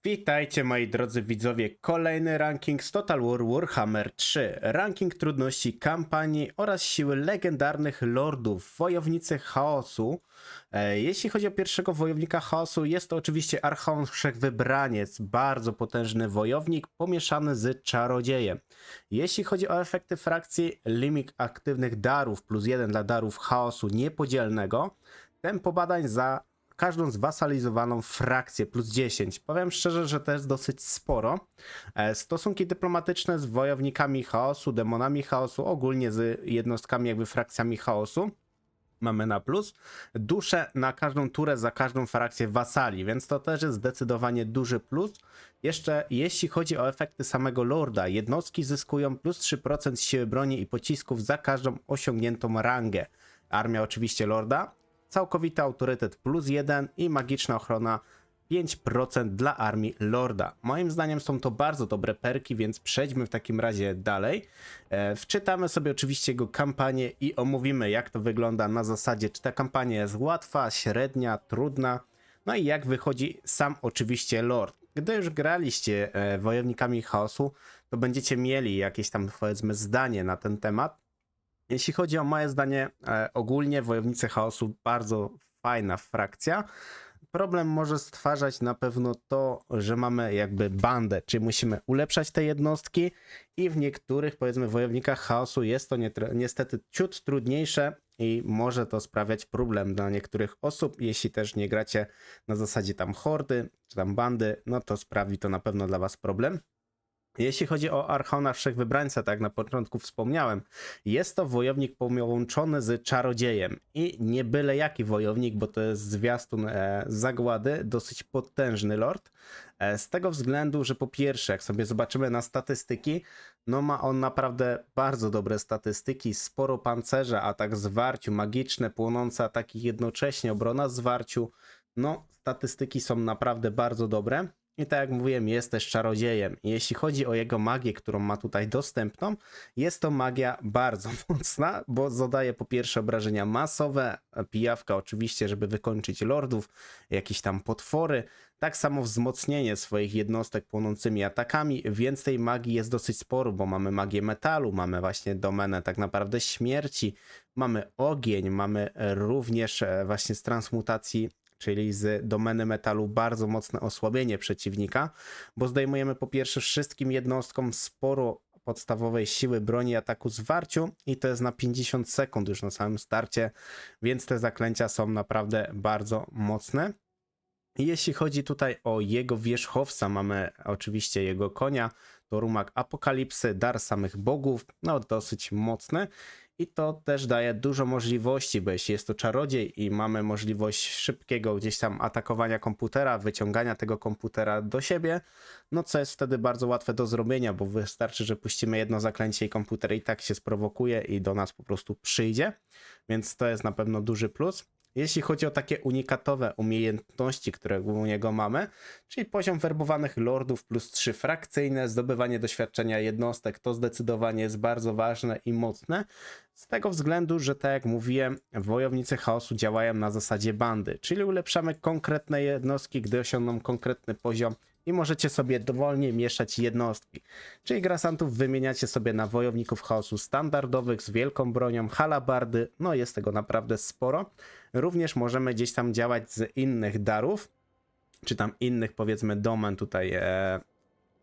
Witajcie moi drodzy widzowie, kolejny ranking z Total War Warhammer 3. Ranking trudności kampanii oraz siły legendarnych lordów, wojownicy chaosu. Jeśli chodzi o pierwszego wojownika chaosu, jest to oczywiście Archon Wszechwybraniec, bardzo potężny wojownik pomieszany z czarodziejem. Jeśli chodzi o efekty frakcji, limit aktywnych darów +1 dla darów chaosu niepodzielnego, tempo badań za każdą zwasalizowaną frakcję +10. Powiem szczerze, że to jest dosyć sporo. Stosunki dyplomatyczne z wojownikami chaosu, demonami chaosu, ogólnie z jednostkami jakby frakcjami chaosu mamy na plus. Dusze na każdą turę za każdą frakcję wasali, więc to też jest zdecydowanie duży plus. Jeszcze jeśli chodzi o efekty samego lorda, jednostki zyskują +3% siły broni i pocisków za każdą osiągniętą rangę. Armia oczywiście lorda. Całkowity autorytet +1 i magiczna ochrona 5% dla armii lorda. Moim zdaniem są to bardzo dobre perki, więc przejdźmy w takim razie dalej. Wczytamy sobie oczywiście jego kampanię i omówimy, jak to wygląda na zasadzie, czy ta kampania jest łatwa, średnia, trudna, no i jak wychodzi sam oczywiście lord. Gdy już graliście wojownikami chaosu, to będziecie mieli jakieś tam, powiedzmy, zdanie na ten temat. Jeśli chodzi o moje zdanie, ogólnie wojownicy chaosu bardzo fajna frakcja. Problem może stwarzać na pewno to, że mamy jakby bandę, czyli musimy ulepszać te jednostki i w niektórych, powiedzmy, wojownikach chaosu jest to niestety ciut trudniejsze i może to sprawiać problem dla niektórych osób. Jeśli też nie gracie na zasadzie tam hordy czy tam bandy, no to sprawi to na pewno dla was problem. Jeśli chodzi o Archona Wszechwybrańca, tak jak na początku wspomniałem, jest to wojownik połączony z czarodziejem i nie byle jaki wojownik, bo to jest zwiastun zagłady, dosyć potężny lord, z tego względu, że po pierwsze, jak sobie zobaczymy na statystyki, no ma on naprawdę bardzo dobre statystyki, sporo pancerza, atak zwarciu, magiczne, płonące ataki jednocześnie, obrona zwarciu, no statystyki są naprawdę bardzo dobre. I tak jak mówiłem, jest też czarodziejem. Jeśli chodzi o jego magię, którą ma tutaj dostępną, jest to magia bardzo mocna, bo zadaje po pierwsze obrażenia masowe, pijawka oczywiście, żeby wykończyć lordów, jakieś tam potwory, tak samo wzmocnienie swoich jednostek płonącymi atakami, więc tej magii jest dosyć sporo, bo mamy magię metalu, mamy właśnie domenę tak naprawdę śmierci, mamy ogień, mamy również właśnie z transmutacji, czyli z domeny metalu, bardzo mocne osłabienie przeciwnika, bo zdejmujemy po pierwsze wszystkim jednostkom sporo podstawowej siły broni, ataku, zwarciu i to jest na 50 sekund już na samym starcie, więc te zaklęcia są naprawdę bardzo mocne. I jeśli chodzi tutaj o jego wierzchowca, mamy oczywiście jego konia, to rumak apokalipsy, dar samych bogów, no dosyć mocny. I to też daje dużo możliwości, bo jeśli jest to czarodziej i mamy możliwość szybkiego gdzieś tam atakowania komputera, wyciągania tego komputera do siebie, no co jest wtedy bardzo łatwe do zrobienia, bo wystarczy, że puścimy jedno zaklęcie i komputer i tak się sprowokuje i do nas po prostu przyjdzie, więc to jest na pewno duży plus. Jeśli chodzi o takie unikatowe umiejętności, które u niego mamy, czyli poziom werbowanych lordów +3 frakcyjne, zdobywanie doświadczenia jednostek, to zdecydowanie jest bardzo ważne i mocne, z tego względu, że tak jak mówiłem, wojownicy chaosu działają na zasadzie bandy, czyli ulepszamy konkretne jednostki, gdy osiągną konkretny poziom i możecie sobie dowolnie mieszać jednostki. Czyli grasantów wymieniacie sobie na wojowników chaosu standardowych z wielką bronią, halabardy, no jest tego naprawdę sporo. Również możemy gdzieś tam działać z innych darów, czy tam innych, powiedzmy, domen tutaj,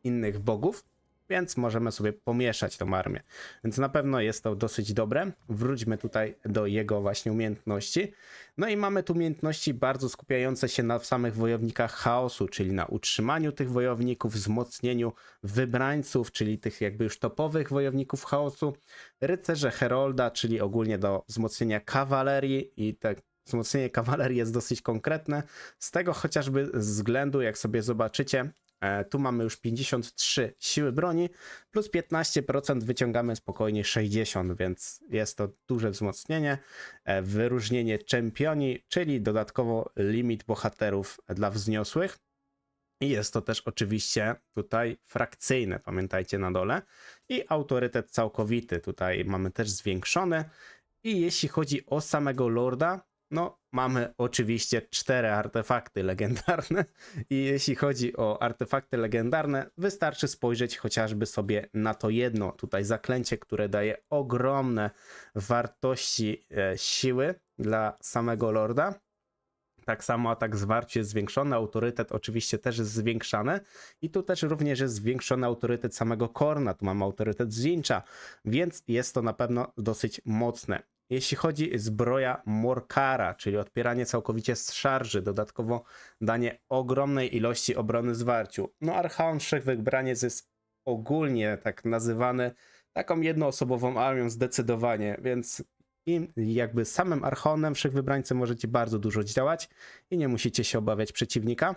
innych bogów, więc możemy sobie pomieszać tą armię. Więc na pewno jest to dosyć dobre. Wróćmy tutaj do jego właśnie umiejętności. No i mamy tu umiejętności bardzo skupiające się na samych wojownikach chaosu, czyli na utrzymaniu tych wojowników, wzmocnieniu wybrańców, czyli tych jakby już topowych wojowników chaosu, rycerze Herolda, czyli ogólnie do wzmocnienia kawalerii i tak. Wzmocnienie kawalerii jest dosyć konkretne, z tego chociażby względu, jak sobie zobaczycie, tu mamy już 53 siły broni, plus 15% wyciągamy spokojnie 60, więc jest to duże wzmocnienie. Wyróżnienie czempioni, czyli dodatkowo limit bohaterów dla wzniosłych. I jest to też oczywiście tutaj frakcyjne, pamiętajcie na dole. I autorytet całkowity tutaj mamy też zwiększony. I jeśli chodzi o samego lorda, no mamy oczywiście 4 artefakty legendarne i jeśli chodzi o artefakty legendarne, wystarczy spojrzeć chociażby sobie na to jedno tutaj zaklęcie, które daje ogromne wartości siły dla samego lorda. Tak samo atak zwarcie jest zwiększony, autorytet oczywiście też jest zwiększany i tu też również jest zwiększony autorytet samego Khorna, tu mamy autorytet Zincha, więc jest to na pewno dosyć mocne. Jeśli chodzi o zbroja Morkara, czyli odpieranie całkowicie z szarży, dodatkowo danie ogromnej ilości obrony zwarciu. No Archaon Wszechwybraniec jest ogólnie tak nazywany taką jednoosobową armią zdecydowanie, więc i jakby samym Archonem Wszechwybrańcem możecie bardzo dużo działać i nie musicie się obawiać przeciwnika.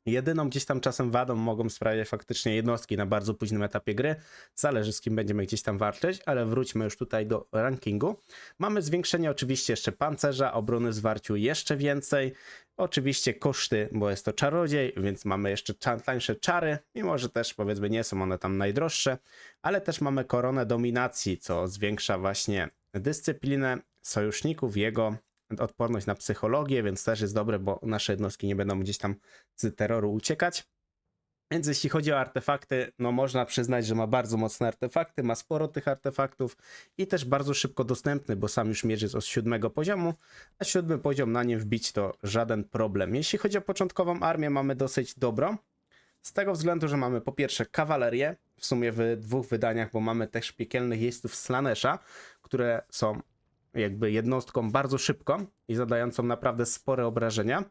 Jedyną gdzieś tam czasem wadą mogą sprawiać faktycznie jednostki na bardzo późnym etapie gry. Zależy z kim będziemy gdzieś tam walczyć, ale wróćmy już tutaj do rankingu. Mamy zwiększenie oczywiście jeszcze pancerza, obrony zwarciu jeszcze więcej. Oczywiście koszty, bo jest to czarodziej, więc mamy jeszcze tańsze czary, mimo że też powiedzmy nie są one tam najdroższe, ale też mamy koronę dominacji, co zwiększa właśnie dyscyplinę sojuszników, jego odporność na psychologię, więc też jest dobre, bo nasze jednostki nie będą gdzieś tam z terroru uciekać. Więc jeśli chodzi o artefakty, no można przyznać, że ma bardzo mocne artefakty, ma sporo tych artefaktów i też bardzo szybko dostępny, bo sam już miecz jest od 7 poziomu, a 7 poziom na nim wbić to żaden problem. Jeśli chodzi o początkową armię, mamy dosyć dobrą, z tego względu, że mamy po pierwsze kawalerię, w sumie w 2 wydaniach, bo mamy też piekielnych jeźdźców Slanesha, które są jakby jednostką bardzo szybką i zadającą naprawdę spore obrażenia.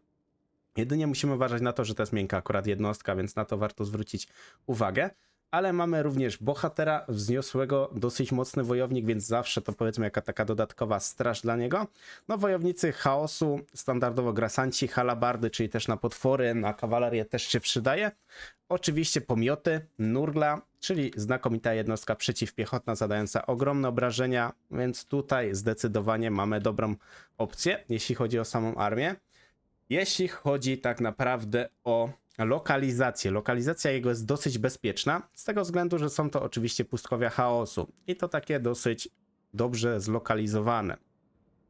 Jedynie musimy uważać na to, że to jest miękka akurat jednostka, więc na to warto zwrócić uwagę. Ale mamy również bohatera wzniosłego, dosyć mocny wojownik, więc zawsze to powiedzmy jaka taka dodatkowa straż dla niego. No wojownicy chaosu, standardowo grasanci, halabardy, czyli też na potwory, na kawalerię też się przydaje. Oczywiście pomioty, nurgla, czyli znakomita jednostka przeciwpiechotna zadająca ogromne obrażenia, więc tutaj zdecydowanie mamy dobrą opcję, jeśli chodzi o samą armię. Jeśli chodzi tak naprawdę o lokalizację, lokalizacja jego jest dosyć bezpieczna, z tego względu, że są to oczywiście pustkowia chaosu i to takie dosyć dobrze zlokalizowane.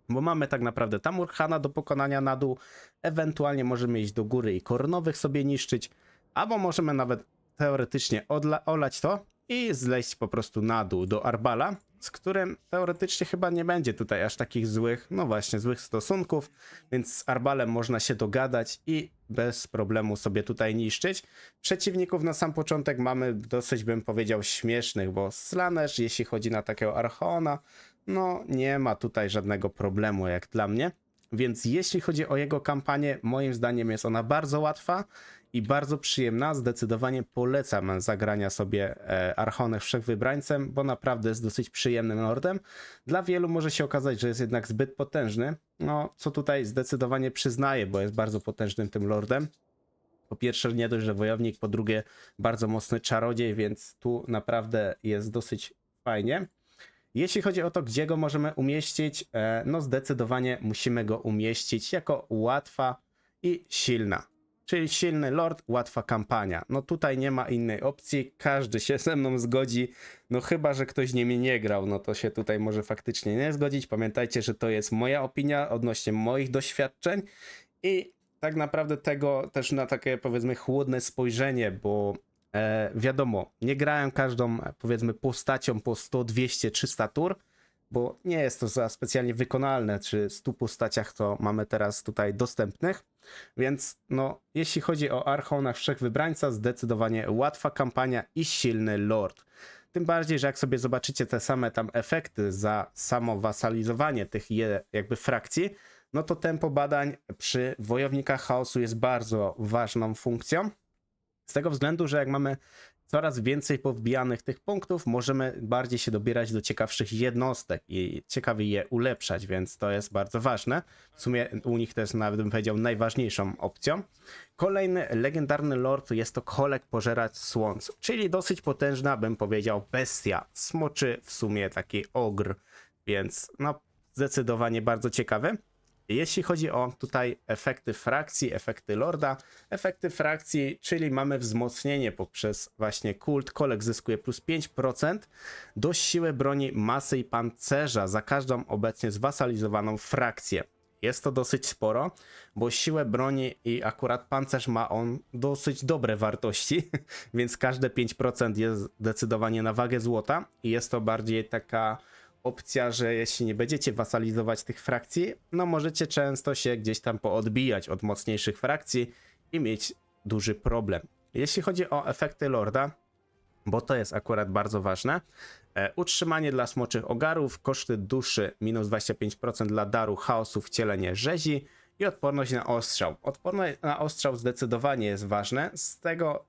Bo mamy tak naprawdę Tamurkhana do pokonania na dół, ewentualnie możemy iść do góry i Khornowych sobie niszczyć, albo możemy nawet teoretycznie olać to i zleźć po prostu na dół do Arbala, z którym teoretycznie chyba nie będzie tutaj aż takich złych, no właśnie, złych stosunków, więc z Arbalem można się dogadać i bez problemu sobie tutaj niszczyć. Przeciwników na sam początek mamy dosyć, bym powiedział, śmiesznych, bo Slaanesh, jeśli chodzi na takiego Archona, no nie ma tutaj żadnego problemu jak dla mnie. Więc jeśli chodzi o jego kampanię, moim zdaniem jest ona bardzo łatwa i bardzo przyjemna. Zdecydowanie polecam zagrania sobie Archonem Wszechwybrańcem, bo naprawdę jest dosyć przyjemnym lordem. Dla wielu może się okazać, że jest jednak zbyt potężny, no co tutaj zdecydowanie przyznaję, bo jest bardzo potężnym tym lordem. Po pierwsze nie dość, że wojownik, po drugie bardzo mocny czarodziej, więc tu naprawdę jest dosyć fajnie. Jeśli chodzi o to, gdzie go możemy umieścić, no zdecydowanie musimy go umieścić jako łatwa i silna. Czyli silny lord, łatwa kampania. No tutaj nie ma innej opcji, każdy się ze mną zgodzi, no chyba, że ktoś nimi nie grał, no to się tutaj może faktycznie nie zgodzić. Pamiętajcie, że to jest moja opinia odnośnie moich doświadczeń i tak naprawdę tego też na takie powiedzmy chłodne spojrzenie, bo wiadomo, nie grałem każdą powiedzmy postacią po 100, 200, 300 tur, bo nie jest to za specjalnie wykonalne, czy 100 postaciach to mamy teraz tutaj dostępnych, więc no jeśli chodzi o Archona Wszechwybrańca, zdecydowanie łatwa kampania i silny lord. Tym bardziej, że jak sobie zobaczycie te same tam efekty za samo wasalizowanie tych jakby frakcji, no to tempo badań przy wojownikach chaosu jest bardzo ważną funkcją. Z tego względu, że jak mamy coraz więcej powbijanych tych punktów, możemy bardziej się dobierać do ciekawszych jednostek i ciekawiej je ulepszać, więc to jest bardzo ważne. W sumie u nich to jest nawet bym powiedział najważniejszą opcją. Kolejny legendarny lord jest to Kholek Pożeracz Słońc, czyli dosyć potężna, bym powiedział, bestia. Smoczy w sumie taki ogr, więc no zdecydowanie bardzo ciekawy. Jeśli chodzi o tutaj efekty frakcji, efekty lorda, efekty frakcji, czyli mamy wzmocnienie poprzez właśnie kult. Kholek zyskuje plus 5% do siły broni, masy i pancerza za każdą obecnie zwasalizowaną frakcję. Jest to dosyć sporo, bo siłę broni i akurat pancerz ma on dosyć dobre wartości, więc każde 5% jest zdecydowanie na wagę złota i jest to bardziej taka opcja, że jeśli nie będziecie wasalizować tych frakcji, no możecie często się gdzieś tam poodbijać od mocniejszych frakcji i mieć duży problem. Jeśli chodzi o efekty Lorda, bo to jest akurat bardzo ważne. Utrzymanie dla smoczych ogarów, koszty duszy minus 25% dla daru chaosu wcielenie rzezi i odporność na ostrzał. Odporność na ostrzał zdecydowanie jest ważne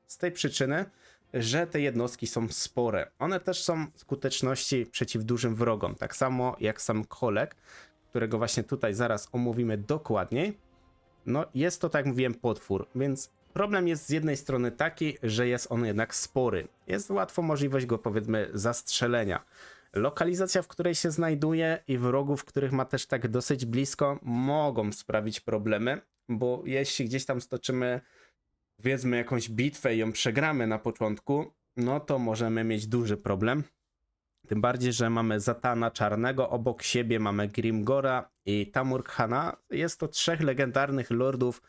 z tej przyczyny, że te jednostki są spore. One też są w skuteczności przeciw dużym wrogom, tak samo jak sam Kolek, którego właśnie tutaj zaraz omówimy dokładniej. No jest to, tak jak mówiłem, potwór, więc problem jest z jednej strony taki, że jest on jednak spory. Jest łatwo możliwość go, powiedzmy, zastrzelenia. Lokalizacja, w której się znajduje i wrogów, których ma też tak dosyć blisko, mogą sprawić problemy, bo jeśli gdzieś tam stoczymy, powiedzmy, jakąś bitwę i ją przegramy na początku, no to możemy mieć duży problem. Tym bardziej, że mamy Zatana Czarnego, obok siebie mamy Grimgora i Tamurkhana. Jest to 3 legendarnych lordów,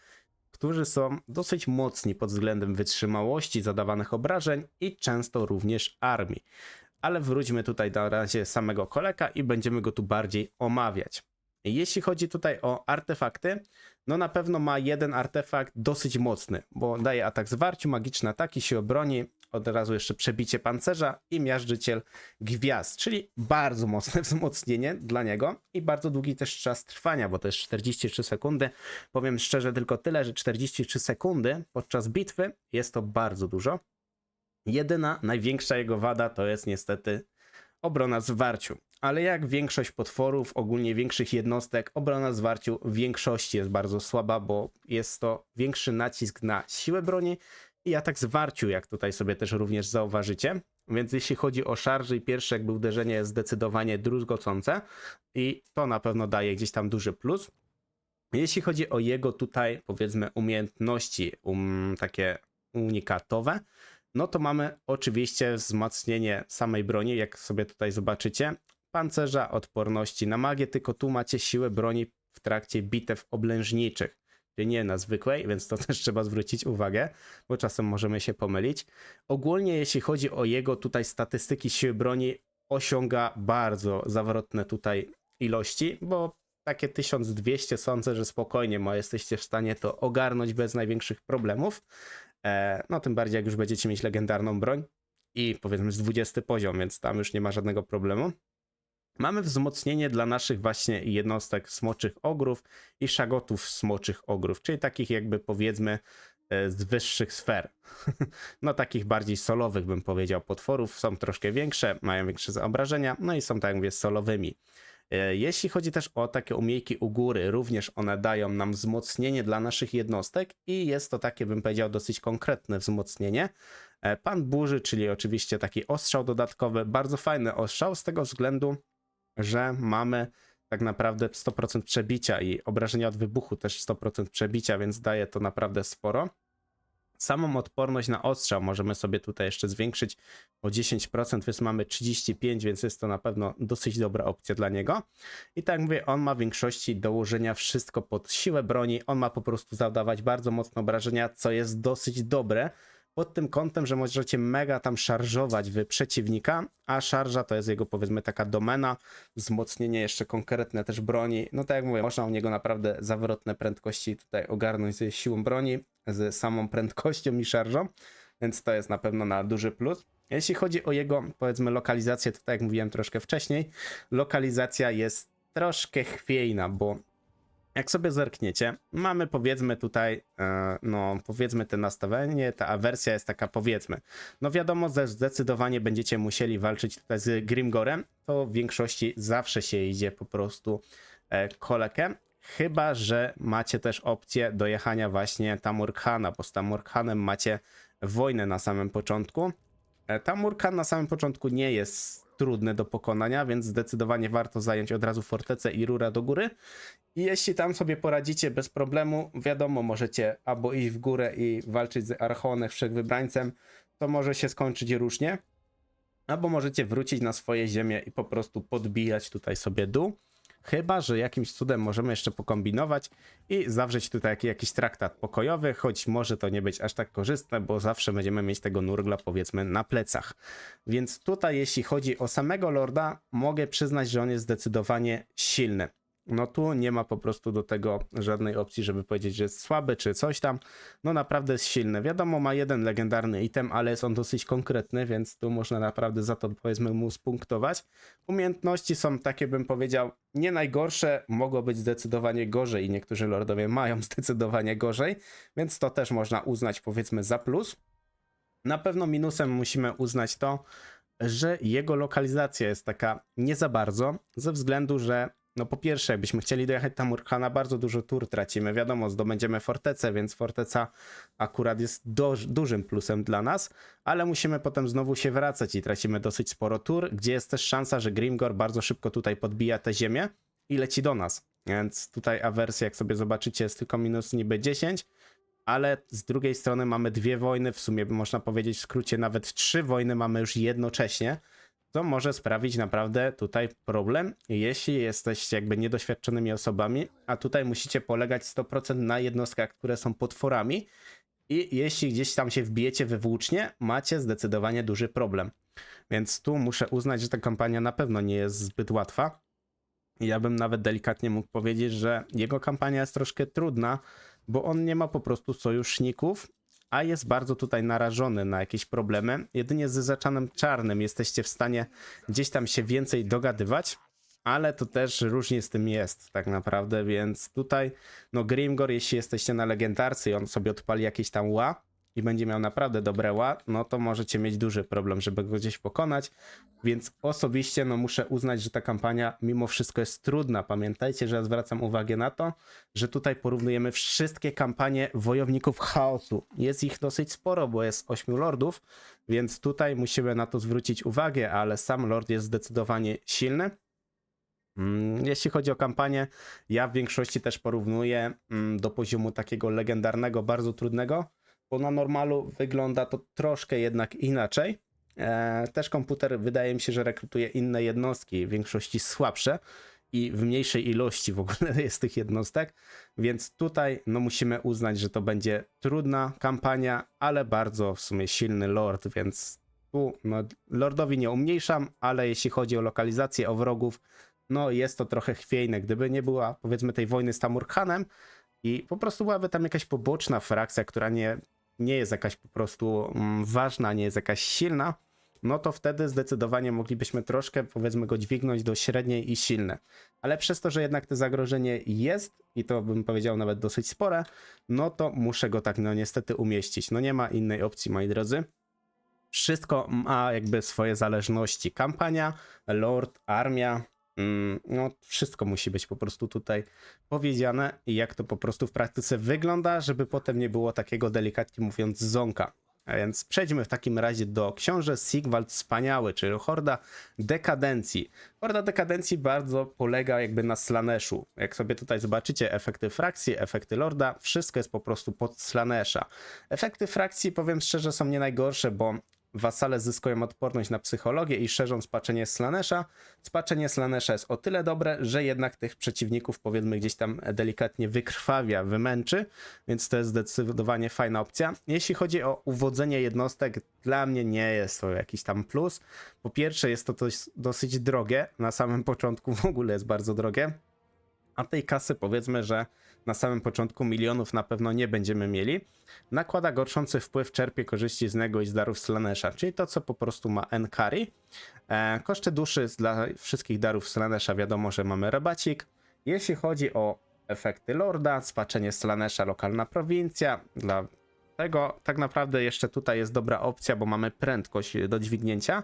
którzy są dosyć mocni pod względem wytrzymałości, zadawanych obrażeń i często również armii. Ale wróćmy tutaj na razie samego Koleka i będziemy go tu bardziej omawiać. Jeśli chodzi tutaj o artefakty, no na pewno ma jeden artefakt dosyć mocny, bo daje atak zwarciu, magiczne ataki, siłę broni, od razu jeszcze przebicie pancerza i miażdżyciel gwiazd, czyli bardzo mocne wzmocnienie dla niego i bardzo długi też czas trwania, bo to jest 43 sekundy. Powiem szczerze tylko tyle, że 43 sekundy podczas bitwy jest to bardzo dużo. Jedyna, największa jego wada to jest niestety obrona zwarciu. Ale jak większość potworów, ogólnie większych jednostek, obrona zwarciu w większości jest bardzo słaba, bo jest to większy nacisk na siłę broni i atak zwarciu, jak tutaj sobie też również zauważycie. Więc jeśli chodzi o szarży i pierwsze jakby uderzenie jest zdecydowanie druzgocące i to na pewno daje gdzieś tam duży plus. Jeśli chodzi o jego tutaj, powiedzmy, umiejętności takie unikatowe, no to mamy oczywiście wzmocnienie samej broni, jak sobie tutaj zobaczycie, pancerza, odporności na magię, tylko tu macie siłę broni w trakcie bitew oblężniczych, czyli nie na zwykłej, więc to też trzeba zwrócić uwagę, bo czasem możemy się pomylić. Ogólnie jeśli chodzi o jego tutaj statystyki siły broni, osiąga bardzo zawrotne tutaj ilości, bo takie 1200 sądzę, że spokojnie jesteście w stanie to ogarnąć bez największych problemów. No tym bardziej jak już będziecie mieć legendarną broń i powiedzmy z 20 poziom, więc tam już nie ma żadnego problemu. Mamy wzmocnienie dla naszych właśnie jednostek smoczych ogrów i szagotów smoczych ogrów, czyli takich jakby powiedzmy z wyższych sfer. No takich bardziej solowych bym powiedział potworów, są troszkę większe, mają większe obrażenia, no i są tak jak mówię solowymi. Jeśli chodzi też o takie umiejki u góry, również one dają nam wzmocnienie dla naszych jednostek i jest to takie, bym powiedział, dosyć konkretne wzmocnienie. Pan burzy, czyli oczywiście taki ostrzał dodatkowy, bardzo fajny ostrzał z tego względu, że mamy tak naprawdę 100% przebicia i obrażenia od wybuchu też 100% przebicia, więc daje to naprawdę sporo. Samą odporność na ostrzał możemy sobie tutaj jeszcze zwiększyć o 10%, więc mamy 35%, więc jest to na pewno dosyć dobra opcja dla niego. I tak jak mówię, on ma w większości dołożenia wszystko pod siłę broni, on ma po prostu zadawać bardzo mocne obrażenia, co jest dosyć dobre, pod tym kątem, że możecie mega tam szarżować w przeciwnika, a szarża to jest jego powiedzmy taka domena, wzmocnienie jeszcze konkretne też broni, no tak jak mówię, można u niego naprawdę zawrotne prędkości tutaj ogarnąć ze siłą broni, z samą prędkością i szarżą, więc to jest na pewno na duży plus. Jeśli chodzi o jego powiedzmy lokalizację, to tak jak mówiłem troszkę wcześniej, lokalizacja jest troszkę chwiejna, bo jak sobie zerkniecie, mamy powiedzmy tutaj, no powiedzmy te nastawienie, ta awersja jest taka powiedzmy. No wiadomo, że zdecydowanie będziecie musieli walczyć tutaj z Grimgorem, to w większości zawsze się idzie po prostu Kolekiem. Chyba że macie też opcję dojechania właśnie Tamurkhana, bo z Tamurkhanem macie wojnę na samym początku. Tamurkhan na samym początku nie jest trudny do pokonania, więc zdecydowanie warto zająć od razu fortecę i rura do góry. I jeśli tam sobie poradzicie bez problemu, wiadomo, możecie albo iść w górę i walczyć z Archonem, Wszechwybrańcem, to może się skończyć różnie. Albo możecie wrócić na swoje ziemię i po prostu podbijać tutaj sobie dół. Chyba że jakimś cudem możemy jeszcze pokombinować i zawrzeć tutaj jakiś traktat pokojowy, choć może to nie być aż tak korzystne, bo zawsze będziemy mieć tego nurgla powiedzmy na plecach. Więc tutaj jeśli chodzi o samego lorda, mogę przyznać, że on jest zdecydowanie silny. No tu nie ma po prostu do tego żadnej opcji, żeby powiedzieć, że jest słaby czy coś tam. No naprawdę jest silny. Wiadomo, ma jeden legendarny item, ale jest on dosyć konkretny, więc tu można naprawdę za to powiedzmy mu spunktować. Umiejętności są takie, bym powiedział, nie najgorsze, mogło być zdecydowanie gorzej i niektórzy lordowie mają zdecydowanie gorzej, więc to też można uznać powiedzmy za plus. Na pewno minusem musimy uznać to, że jego lokalizacja jest taka nie za bardzo, ze względu, że no po pierwsze, jakbyśmy chcieli dojechać tam Urhana, bardzo dużo tur tracimy. Wiadomo, zdobędziemy fortecę, więc forteca akurat jest dużym plusem dla nas, ale musimy potem znowu się wracać i tracimy dosyć sporo tur, gdzie jest też szansa, że Grimgor bardzo szybko tutaj podbija tę ziemię i leci do nas. Więc tutaj awersja, jak sobie zobaczycie, jest tylko minus niby 10, ale z drugiej strony mamy dwie wojny, w sumie można powiedzieć w skrócie nawet 3 wojny mamy już jednocześnie, co może sprawić naprawdę tutaj problem, jeśli jesteście jakby niedoświadczonymi osobami, a tutaj musicie polegać 100% na jednostkach, które są potworami i jeśli gdzieś tam się wbijecie we włócznie, macie zdecydowanie duży problem. Więc tu muszę uznać, że ta kampania na pewno nie jest zbyt łatwa. Ja bym nawet delikatnie mógł powiedzieć, że jego kampania jest troszkę trudna, bo on nie ma po prostu sojuszników, a jest bardzo tutaj narażony na jakieś problemy. Jedynie z Zaczanem Czarnym jesteście w stanie gdzieś tam się więcej dogadywać, ale to też różnie z tym jest tak naprawdę, więc tutaj no Grimgor, jeśli jesteście na legendarcy i on sobie odpali jakieś tam ła i będzie miał naprawdę dobre ła, no to możecie mieć duży problem, żeby go gdzieś pokonać, więc osobiście no muszę uznać, że ta kampania mimo wszystko jest trudna. Pamiętajcie, że ja zwracam uwagę na to, że tutaj porównujemy wszystkie kampanie wojowników chaosu. Jest ich dosyć sporo, bo jest 8 lordów, więc tutaj musimy na to zwrócić uwagę, ale sam lord jest zdecydowanie silny. Jeśli chodzi o kampanię, ja w większości też porównuję do poziomu takiego legendarnego, bardzo trudnego, bo na normalu wygląda to troszkę jednak inaczej. Też komputer wydaje mi się, że rekrutuje inne jednostki, w większości słabsze i w mniejszej ilości w ogóle jest tych jednostek, więc tutaj no musimy uznać, że to będzie trudna kampania, ale bardzo w sumie silny lord, więc tu no, lordowi nie umniejszam, ale jeśli chodzi o lokalizację, o wrogów, no jest to trochę chwiejne. Gdyby nie była powiedzmy tej wojny z Tamurkhanem i po prostu byłaby tam jakaś poboczna frakcja, która nie jest jakaś po prostu ważna, nie jest jakaś silna, no to wtedy zdecydowanie moglibyśmy troszkę powiedzmy go dźwignąć do średniej i silne. Ale przez to, że jednak to zagrożenie jest i to bym powiedział nawet dosyć spore, no to muszę go tak no niestety umieścić. No nie ma innej opcji, moi drodzy. Wszystko ma jakby swoje zależności. Kampania, lord, armia, no wszystko musi być po prostu tutaj powiedziane i jak to po prostu w praktyce wygląda, żeby potem nie było takiego delikatnie mówiąc ząka. A więc przejdźmy w takim razie do książę Sigvald Wspaniały, czyli Horda Dekadencji. Horda Dekadencji bardzo polega jakby na Slaneszu. Jak sobie tutaj zobaczycie efekty frakcji, efekty lorda, wszystko jest po prostu pod Slanesha. Efekty frakcji, powiem szczerze, są nie najgorsze, bo wasale zyskują odporność na psychologię i szerzą spaczenie Slanesha. Spaczenie Slanesha jest o tyle dobre, że jednak tych przeciwników powiedzmy gdzieś tam delikatnie wykrwawia, wymęczy, więc to jest zdecydowanie fajna opcja. Jeśli chodzi o uwodzenie jednostek, dla mnie nie jest to jakiś tam plus. Po pierwsze jest to dosyć drogie, na samym początku w ogóle jest bardzo drogie, a tej kasy powiedzmy, że na samym początku milionów na pewno nie będziemy mieli. Nakłada gorszący wpływ, czerpie korzyści z niego i z darów Slanesha, czyli to, co po prostu ma N-Carry. Koszty duszy dla wszystkich darów Slanesha wiadomo, że mamy rabacik. Jeśli chodzi o efekty lorda, spaczenie Slanesha, lokalna prowincja, dla tego tak naprawdę jeszcze tutaj jest dobra opcja, bo mamy prędkość do dźwignięcia.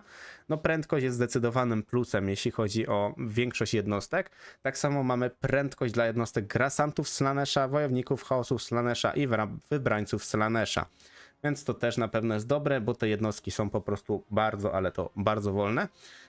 No prędkość jest zdecydowanym plusem, jeśli chodzi o większość jednostek. Tak samo mamy prędkość dla jednostek grasantów Slanesha, wojowników chaosów Slanesha i wybrańców Slanesha. Więc to też na pewno jest dobre, bo te jednostki są po prostu bardzo, ale to bardzo wolne.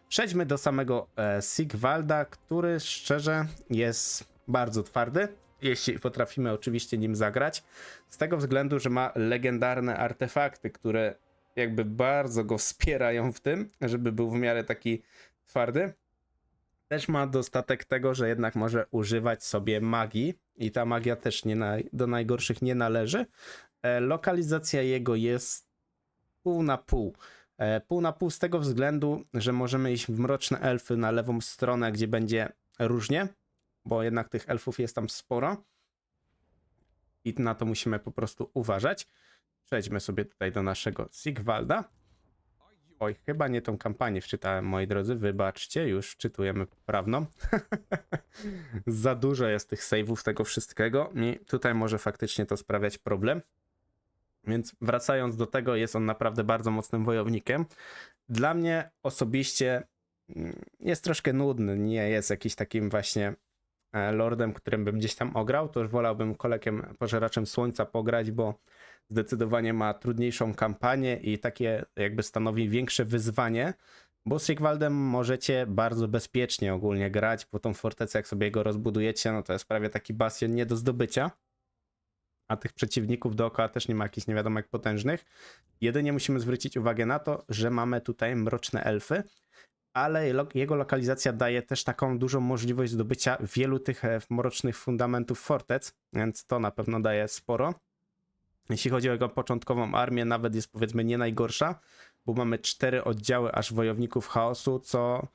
Przejdźmy do samego Sigvalda, który szczerze jest bardzo twardy, jeśli potrafimy oczywiście nim zagrać, z tego względu, że ma legendarne artefakty, które jakby bardzo go wspierają w tym, żeby był w miarę taki twardy. Też ma dostatek tego, że jednak może używać sobie magii i ta magia też do najgorszych nie należy. Lokalizacja jego jest pół na pół. Pół na pół z tego względu, że możemy iść w mroczne elfy na lewą stronę, gdzie będzie różnie, bo jednak tych elfów jest tam sporo i na to musimy po prostu uważać. Przejdźmy sobie tutaj do naszego Sigvalda. Oj, chyba nie tą kampanię wczytałem, moi drodzy, wybaczcie, już wczytujemy poprawną. Za dużo jest tych save'ów tego wszystkiego i tutaj może faktycznie to sprawiać problem. Więc wracając do tego, jest on naprawdę bardzo mocnym wojownikiem. Dla mnie osobiście jest troszkę nudny, nie jest jakiś takim właśnie lordem, którym bym gdzieś tam ograł, to już wolałbym Kolekiem Pożeraczem Słońca pograć, bo zdecydowanie ma trudniejszą kampanię i takie jakby stanowi większe wyzwanie, bo z Sigvaldem możecie bardzo bezpiecznie ogólnie grać, bo tą fortecę jak sobie go rozbudujecie, no to jest prawie taki bastion nie do zdobycia, a tych przeciwników dookoła też nie ma jakichś nie wiadomo jak potężnych. Jedynie musimy zwrócić uwagę na to, że mamy tutaj mroczne elfy, ale jego lokalizacja daje też taką dużą możliwość zdobycia wielu tych mrocznych fundamentów fortec, więc to na pewno daje sporo. Jeśli chodzi o jego początkową armię, nawet jest powiedzmy nie najgorsza, bo mamy 4 oddziały aż wojowników chaosu, co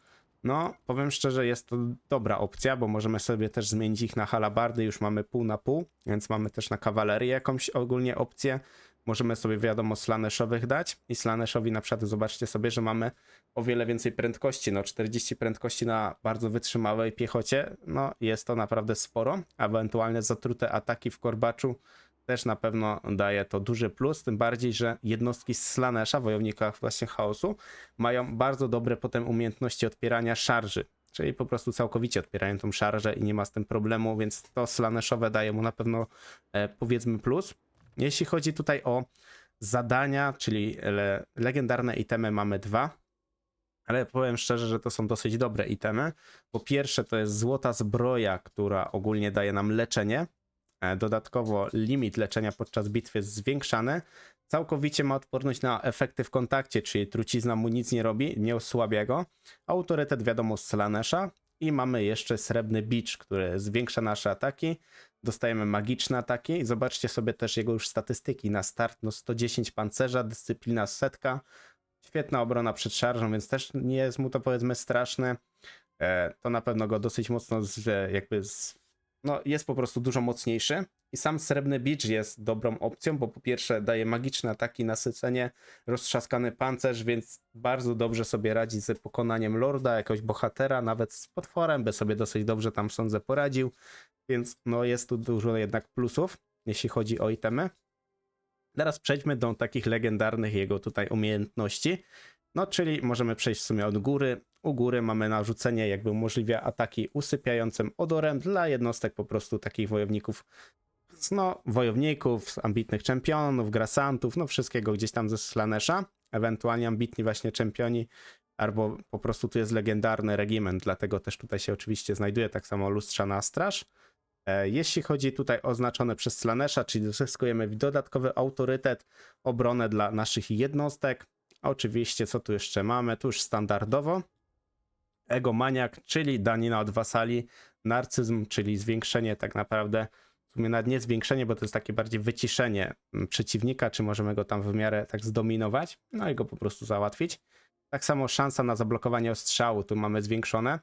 no powiem szczerze jest to dobra opcja, bo możemy sobie też zmienić ich na halabardy, już mamy pół na pół, więc mamy też na kawalerię jakąś ogólnie opcję. Możemy sobie wiadomo slaneszowych dać i slaneszowi na przykład zobaczcie sobie, że mamy o wiele więcej prędkości, no 40 prędkości na bardzo wytrzymałej piechocie, no jest to naprawdę sporo, a ewentualnie zatrute ataki w korbaczu też na pewno daje to duży plus, tym bardziej, że jednostki z Slanesha, wojownikach właśnie chaosu, mają bardzo dobre potem umiejętności odpierania szarży, czyli po prostu całkowicie odpierają tą szarżę i nie ma z tym problemu, więc to Slaneshowe daje mu na pewno powiedzmy plus. Jeśli chodzi tutaj o zadania, czyli legendarne itemy mamy 2, ale powiem szczerze, że to są dosyć dobre itemy. Po pierwsze to jest złota zbroja, która ogólnie daje nam leczenie. Dodatkowo limit leczenia podczas bitwy jest zwiększany. Całkowicie ma odporność na efekty w kontakcie, czyli trucizna mu nic nie robi, nie osłabia go. Autorytet wiadomo z Slanesha. I mamy jeszcze srebrny bicz, który zwiększa nasze ataki. Dostajemy magiczne ataki. I zobaczcie sobie też jego już statystyki na start. No 110 pancerza, dyscyplina 100. Świetna obrona przed szarżą, więc też nie jest mu to powiedzmy straszne. To na pewno go dosyć mocno no jest po prostu dużo mocniejszy i sam srebrny bicz jest dobrą opcją, bo po pierwsze daje magiczne ataki, nasycenie, roztrzaskany pancerz, więc bardzo dobrze sobie radzi z pokonaniem lorda, jakiegoś bohatera, nawet z potworem by sobie dosyć dobrze tam sądzę poradził, więc no jest tu dużo jednak plusów, jeśli chodzi o itemy. Teraz przejdźmy do takich legendarnych jego tutaj umiejętności. No, czyli możemy przejść w sumie od góry. U góry mamy narzucenie, jakby umożliwia ataki usypiającym odorem dla jednostek po prostu takich wojowników, no wojowników, ambitnych czempionów, grasantów, no wszystkiego gdzieś tam ze Slanesha, ewentualnie ambitni właśnie czempioni, albo po prostu tu jest legendarny regiment, dlatego też tutaj się oczywiście znajduje tak samo lustrzana straż. Jeśli chodzi tutaj o oznaczone przez Slanesha, czyli zyskujemy dodatkowy autorytet, obronę dla naszych jednostek. Oczywiście, co tu jeszcze mamy? Tu już standardowo. Egomaniak, czyli danina od wasali. Narcyzm, czyli zwiększenie tak naprawdę, w sumie nawet nie zwiększenie, bo to jest takie bardziej wyciszenie przeciwnika, czy możemy go tam w miarę tak zdominować, no i go po prostu załatwić. Tak samo szansa na zablokowanie ostrzału, tu mamy zwiększone.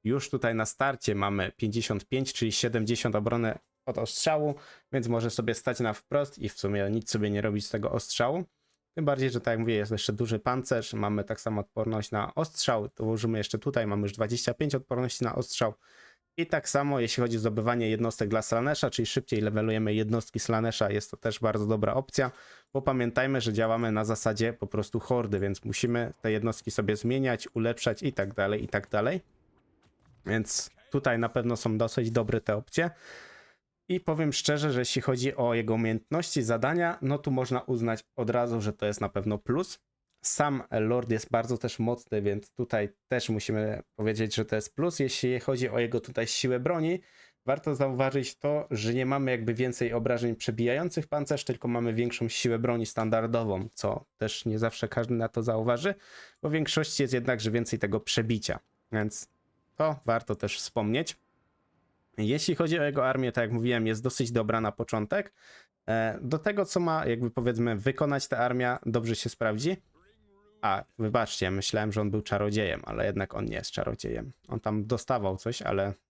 Już tutaj na starcie mamy 55, czyli 70 obrony od ostrzału, więc może sobie stać na wprost i w sumie nic sobie nie robić z tego ostrzału. Tym bardziej, że tak jak mówię, jest jeszcze duży pancerz, mamy tak samo odporność na ostrzał, dołożymy jeszcze tutaj, mamy już 25 odporności na ostrzał. I tak samo jeśli chodzi o zdobywanie jednostek dla Slanesha, czyli szybciej levelujemy jednostki Slanesha, jest to też bardzo dobra opcja, bo pamiętajmy, że działamy na zasadzie po prostu hordy, więc musimy te jednostki sobie zmieniać, ulepszać i tak dalej, i tak dalej. Więc tutaj na pewno są dosyć dobre te opcje. I powiem szczerze, że jeśli chodzi o jego umiejętności, zadania, no tu można uznać od razu, że to jest na pewno plus. Sam Lord jest bardzo też mocny, więc tutaj też musimy powiedzieć, że to jest plus. Jeśli chodzi o jego tutaj siłę broni, warto zauważyć to, że nie mamy jakby więcej obrażeń przebijających pancerz, tylko mamy większą siłę broni standardową, co też nie zawsze każdy na to zauważy, bo w większości jest jednak, że więcej tego przebicia. Więc To warto też wspomnieć. Jeśli chodzi o jego armię, tak jak mówiłem, jest dosyć dobra na początek. Do tego, co ma, jakby powiedzmy, wykonać ta armia, dobrze się sprawdzi. A, wybaczcie, myślałem, że on był czarodziejem, ale jednak on nie jest czarodziejem. On tam dostawał coś,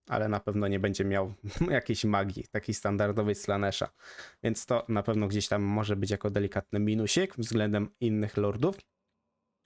ale na pewno nie będzie miał jakiejś magii, takiej standardowej Slanesha. Więc to na pewno gdzieś tam może być jako delikatny minusik względem innych lordów.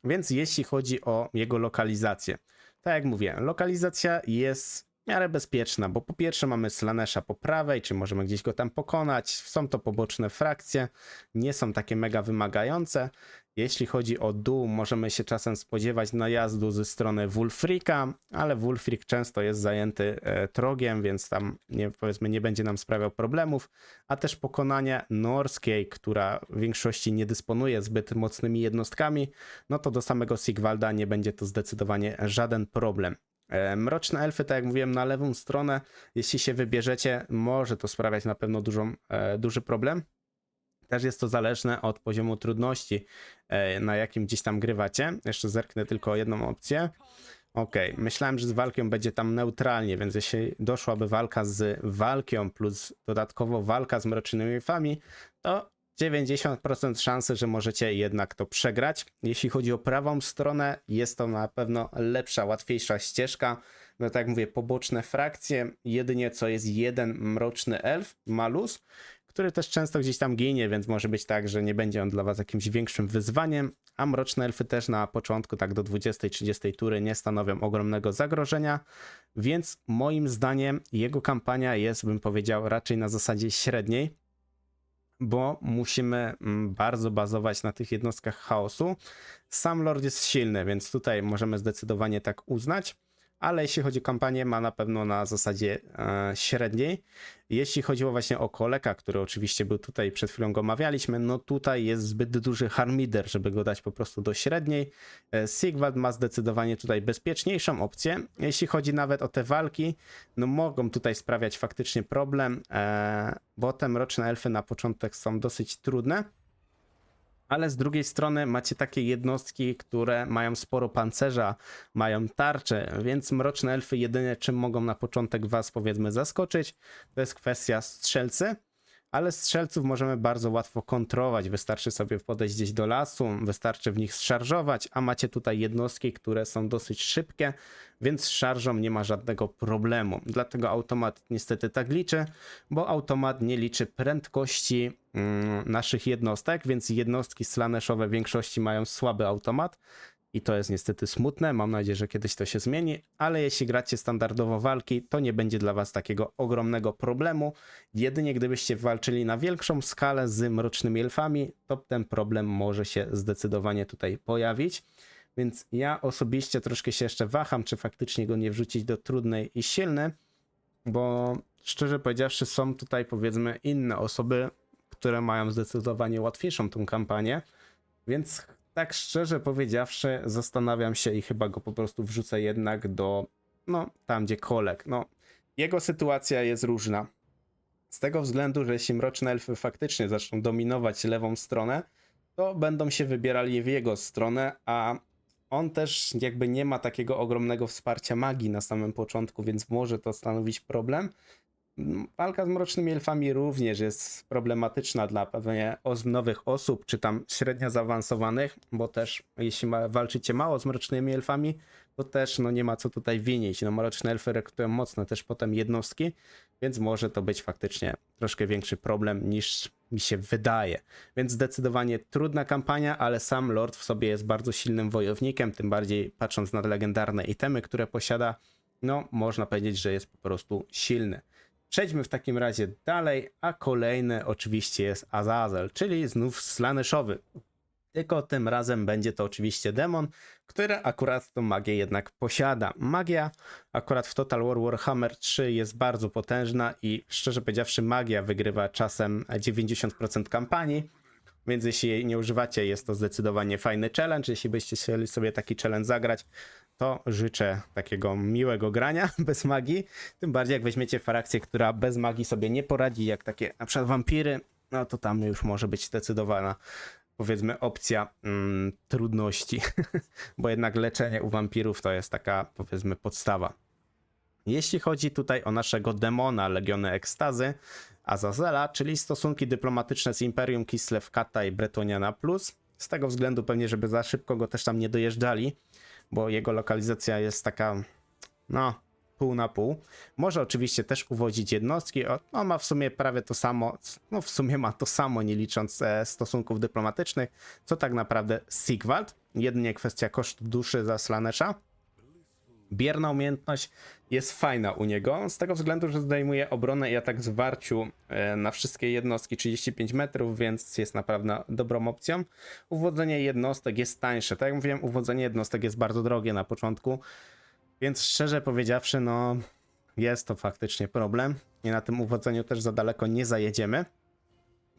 Więc jeśli chodzi o jego lokalizację, tak jak mówię, lokalizacja jest w miarę bezpieczna, bo po pierwsze mamy Slanesha po prawej, czy możemy gdzieś go tam pokonać, są to poboczne frakcje, nie są takie mega wymagające. Jeśli chodzi o dół, możemy się czasem spodziewać najazdu ze strony Wulfrika, ale Wulfrik często jest zajęty trogiem, więc tam powiedzmy nie będzie nam sprawiał problemów, a też pokonanie Norskiej, która w większości nie dysponuje zbyt mocnymi jednostkami, no to do samego Sigvalda nie będzie to zdecydowanie żaden problem. Mroczne elfy, tak jak mówiłem, na lewą stronę, jeśli się wybierzecie, może to sprawiać na pewno duży problem. Też jest to zależne od poziomu trudności, na jakim gdzieś tam grywacie. Jeszcze zerknę tylko o jedną opcję. Ok, myślałem, że z Walkią będzie tam neutralnie, więc jeśli doszłaby walka z Walkią plus dodatkowo walka z Mrocznymi Elfami, to 90% szansy, że możecie jednak to przegrać. Jeśli chodzi o prawą stronę, jest to na pewno lepsza, łatwiejsza ścieżka. No tak jak mówię, poboczne frakcje, jedynie co jest jeden mroczny elf, Malus, który też często gdzieś tam ginie, więc może być tak, że nie będzie on dla was jakimś większym wyzwaniem, a mroczne elfy też na początku, tak do 20-30 tury nie stanowią ogromnego zagrożenia, więc moim zdaniem jego kampania jest, bym powiedział, raczej na zasadzie średniej, bo musimy bardzo bazować na tych jednostkach chaosu. Sam lord jest silny, więc tutaj możemy zdecydowanie tak uznać, ale jeśli chodzi o kampanię, ma na pewno na zasadzie średniej. Jeśli chodziło właśnie o Koleka, który oczywiście był tutaj, przed chwilą go omawialiśmy, no tutaj jest zbyt duży harmider, żeby go dać po prostu do średniej. Sigvald ma zdecydowanie tutaj bezpieczniejszą opcję. Jeśli chodzi nawet o te walki, no mogą tutaj sprawiać faktycznie problem, bo te mroczne elfy na początek są dosyć trudne. Ale z drugiej strony macie takie jednostki, które mają sporo pancerza, mają tarcze, więc mroczne elfy jedynie czym mogą na początek was powiedzmy zaskoczyć, to jest kwestia strzelcy, ale strzelców możemy bardzo łatwo kontrolować, wystarczy sobie podejść gdzieś do lasu, wystarczy w nich zszarżować, a macie tutaj jednostki, które są dosyć szybkie, więc z szarżą nie ma żadnego problemu. Dlatego automat niestety tak liczy, bo automat nie liczy prędkości naszych jednostek, więc jednostki slaneshowe w większości mają słaby automat i to jest niestety smutne. Mam nadzieję, że kiedyś to się zmieni, ale jeśli gracie standardowo walki, to nie będzie dla was takiego ogromnego problemu. Jedynie gdybyście walczyli na większą skalę z mrocznymi elfami, to ten problem może się zdecydowanie tutaj pojawić. Więc ja osobiście troszkę się jeszcze waham, czy faktycznie go nie wrzucić do trudnej i silny, bo szczerze powiedziawszy są tutaj powiedzmy inne osoby, które mają zdecydowanie łatwiejszą tą kampanię, więc tak szczerze powiedziawszy zastanawiam się i chyba go po prostu wrzucę jednak do, no tam gdzie Kolek. No, jego sytuacja jest różna. Z tego względu, że jeśli mroczne elfy faktycznie zaczną dominować lewą stronę, to będą się wybierali w jego stronę, a on też jakby nie ma takiego ogromnego wsparcia magii na samym początku, więc może to stanowić problem. Walka z mrocznymi elfami również jest problematyczna dla pewnie nowych osób, czy tam średnio zaawansowanych, bo też jeśli walczycie mało z mrocznymi elfami, to też no nie ma co tutaj winić. No mroczne elfy rekrutują mocne też potem jednostki, więc może to być faktycznie troszkę większy problem niż mi się wydaje. Więc zdecydowanie trudna kampania, ale sam lord w sobie jest bardzo silnym wojownikiem, tym bardziej patrząc na legendarne itemy, które posiada, no można powiedzieć, że jest po prostu silny. Przejdźmy w takim razie dalej, a kolejny oczywiście jest Azazel, czyli znów slaneshowy. Tylko tym razem będzie to oczywiście demon, który akurat tą magię jednak posiada. Magia akurat w Total War Warhammer 3 jest bardzo potężna i szczerze powiedziawszy magia wygrywa czasem 90% kampanii, więc jeśli jej nie używacie, jest to zdecydowanie fajny challenge. Jeśli byście chcieli sobie taki challenge zagrać, to życzę takiego miłego grania bez magii. Tym bardziej jak weźmiecie frakcję, która bez magii sobie nie poradzi, jak takie na przykład wampiry, no to tam już może być zdecydowana powiedzmy opcja trudności, bo jednak leczenie u wampirów to jest taka powiedzmy podstawa. Jeśli chodzi tutaj o naszego demona Legiony Ekstazy, Azazela, czyli stosunki dyplomatyczne z Imperium Kislev, Kata i Bretonia na plus, z tego względu pewnie, żeby za szybko go też tam nie dojeżdżali, bo jego lokalizacja jest taka, no, pół na pół. Może oczywiście też uwodzić jednostki, on ma w sumie prawie to samo, no w sumie ma to samo, nie licząc stosunków dyplomatycznych, co tak naprawdę Sigvald. Jedynie kwestia kosztu duszy za Slanesha. Bierna umiejętność jest fajna u niego, z tego względu, że zdejmuje obronę i atak zwarciu na wszystkie jednostki 35 metrów, więc jest naprawdę dobrą opcją. Uwodzenie jednostek jest tańsze. Tak jak mówiłem, uwodzenie jednostek jest bardzo drogie na początku, więc szczerze powiedziawszy, no jest to faktycznie problem i na tym uwodzeniu też za daleko nie zajedziemy.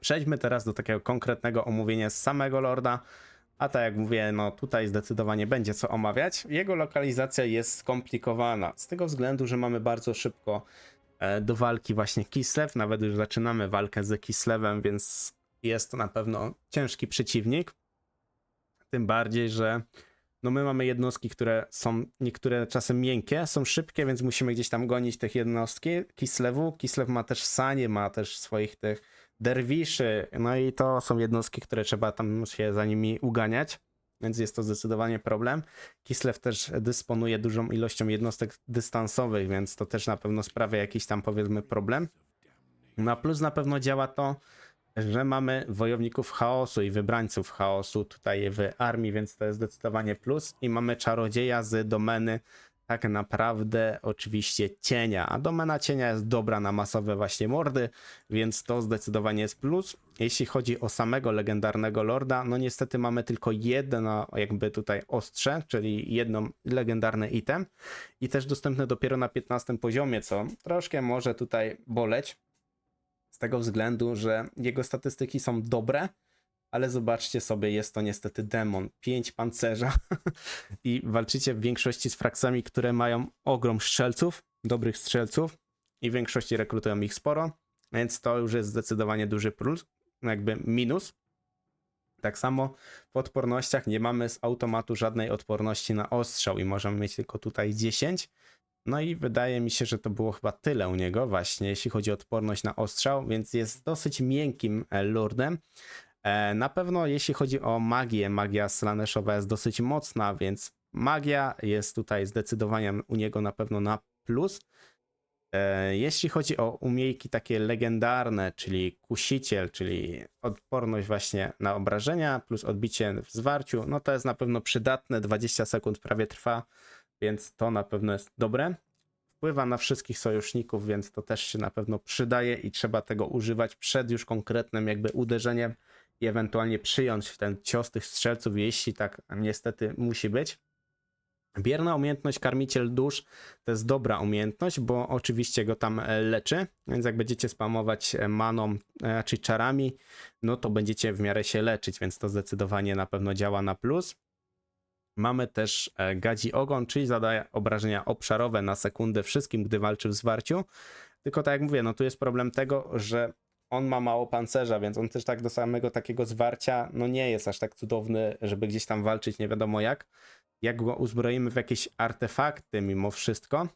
Przejdźmy teraz do takiego konkretnego omówienia samego Lorda. A tak jak mówię, no tutaj zdecydowanie będzie co omawiać. Jego lokalizacja jest skomplikowana z tego względu, że mamy bardzo szybko do walki właśnie Kislev. Nawet już zaczynamy walkę z Kislevem, więc jest to na pewno ciężki przeciwnik. Tym bardziej, że no my mamy jednostki, które są niektóre czasem miękkie, są szybkie, więc musimy gdzieś tam gonić tych jednostki Kislevu. Kislev ma też Sanie, ma też swoich tych derwiszy, no i to są jednostki, które trzeba tam się za nimi uganiać, więc jest to zdecydowanie problem. Kislev też dysponuje dużą ilością jednostek dystansowych, więc to też na pewno sprawia jakiś tam powiedzmy problem. Na plus na pewno działa to, że mamy wojowników chaosu i wybrańców chaosu tutaj w armii, więc to jest zdecydowanie plus. I mamy czarodzieja z domeny tak naprawdę oczywiście cienia, a domena cienia jest dobra na masowe właśnie mordy, więc to zdecydowanie jest plus. Jeśli chodzi o samego legendarnego lorda, no niestety mamy tylko jedno jakby tutaj ostrze, czyli jedno legendarny item i też dostępne dopiero na 15 poziomie, co troszkę może tutaj boleć. Z tego względu, że jego statystyki są dobre, ale zobaczcie sobie, jest to niestety demon. 5 pancerza i walczycie w większości z fraksami, które mają ogrom strzelców, dobrych strzelców i w większości rekrutują ich sporo, więc to już jest zdecydowanie duży plus, jakby minus. Tak samo w odpornościach nie mamy z automatu żadnej odporności na ostrzał i możemy mieć tylko tutaj 10. No i wydaje mi się, że to było chyba tyle u niego właśnie, jeśli chodzi o odporność na ostrzał, więc jest dosyć miękkim lordem. Na pewno jeśli chodzi o magię, magia slaneshowa jest dosyć mocna, więc magia jest tutaj zdecydowanie u niego na pewno na plus. Jeśli chodzi o umiejki takie legendarne, czyli kusiciel, czyli odporność właśnie na obrażenia plus odbicie w zwarciu, no to jest na pewno przydatne, 20 sekund prawie trwa, więc to na pewno jest dobre. Wpływa na wszystkich sojuszników, więc to też się na pewno przydaje i trzeba tego używać przed już konkretnym jakby uderzeniem i ewentualnie przyjąć ten cios tych strzelców, jeśli tak niestety musi być. Bierna umiejętność Karmiciel Dusz to jest dobra umiejętność, bo oczywiście go tam leczy, więc jak będziecie spamować maną czy czarami, no to będziecie w miarę się leczyć, więc to zdecydowanie na pewno działa na plus. Mamy też Gadzi Ogon, czyli zadaje obrażenia obszarowe na sekundę wszystkim, gdy walczy w zwarciu. Tylko tak jak mówię, no tu jest problem tego, że on ma mało pancerza, więc on też tak do samego takiego zwarcia, no nie jest aż tak cudowny, żeby gdzieś tam walczyć nie wiadomo jak. Jak go uzbroimy w jakieś artefakty mimo wszystko,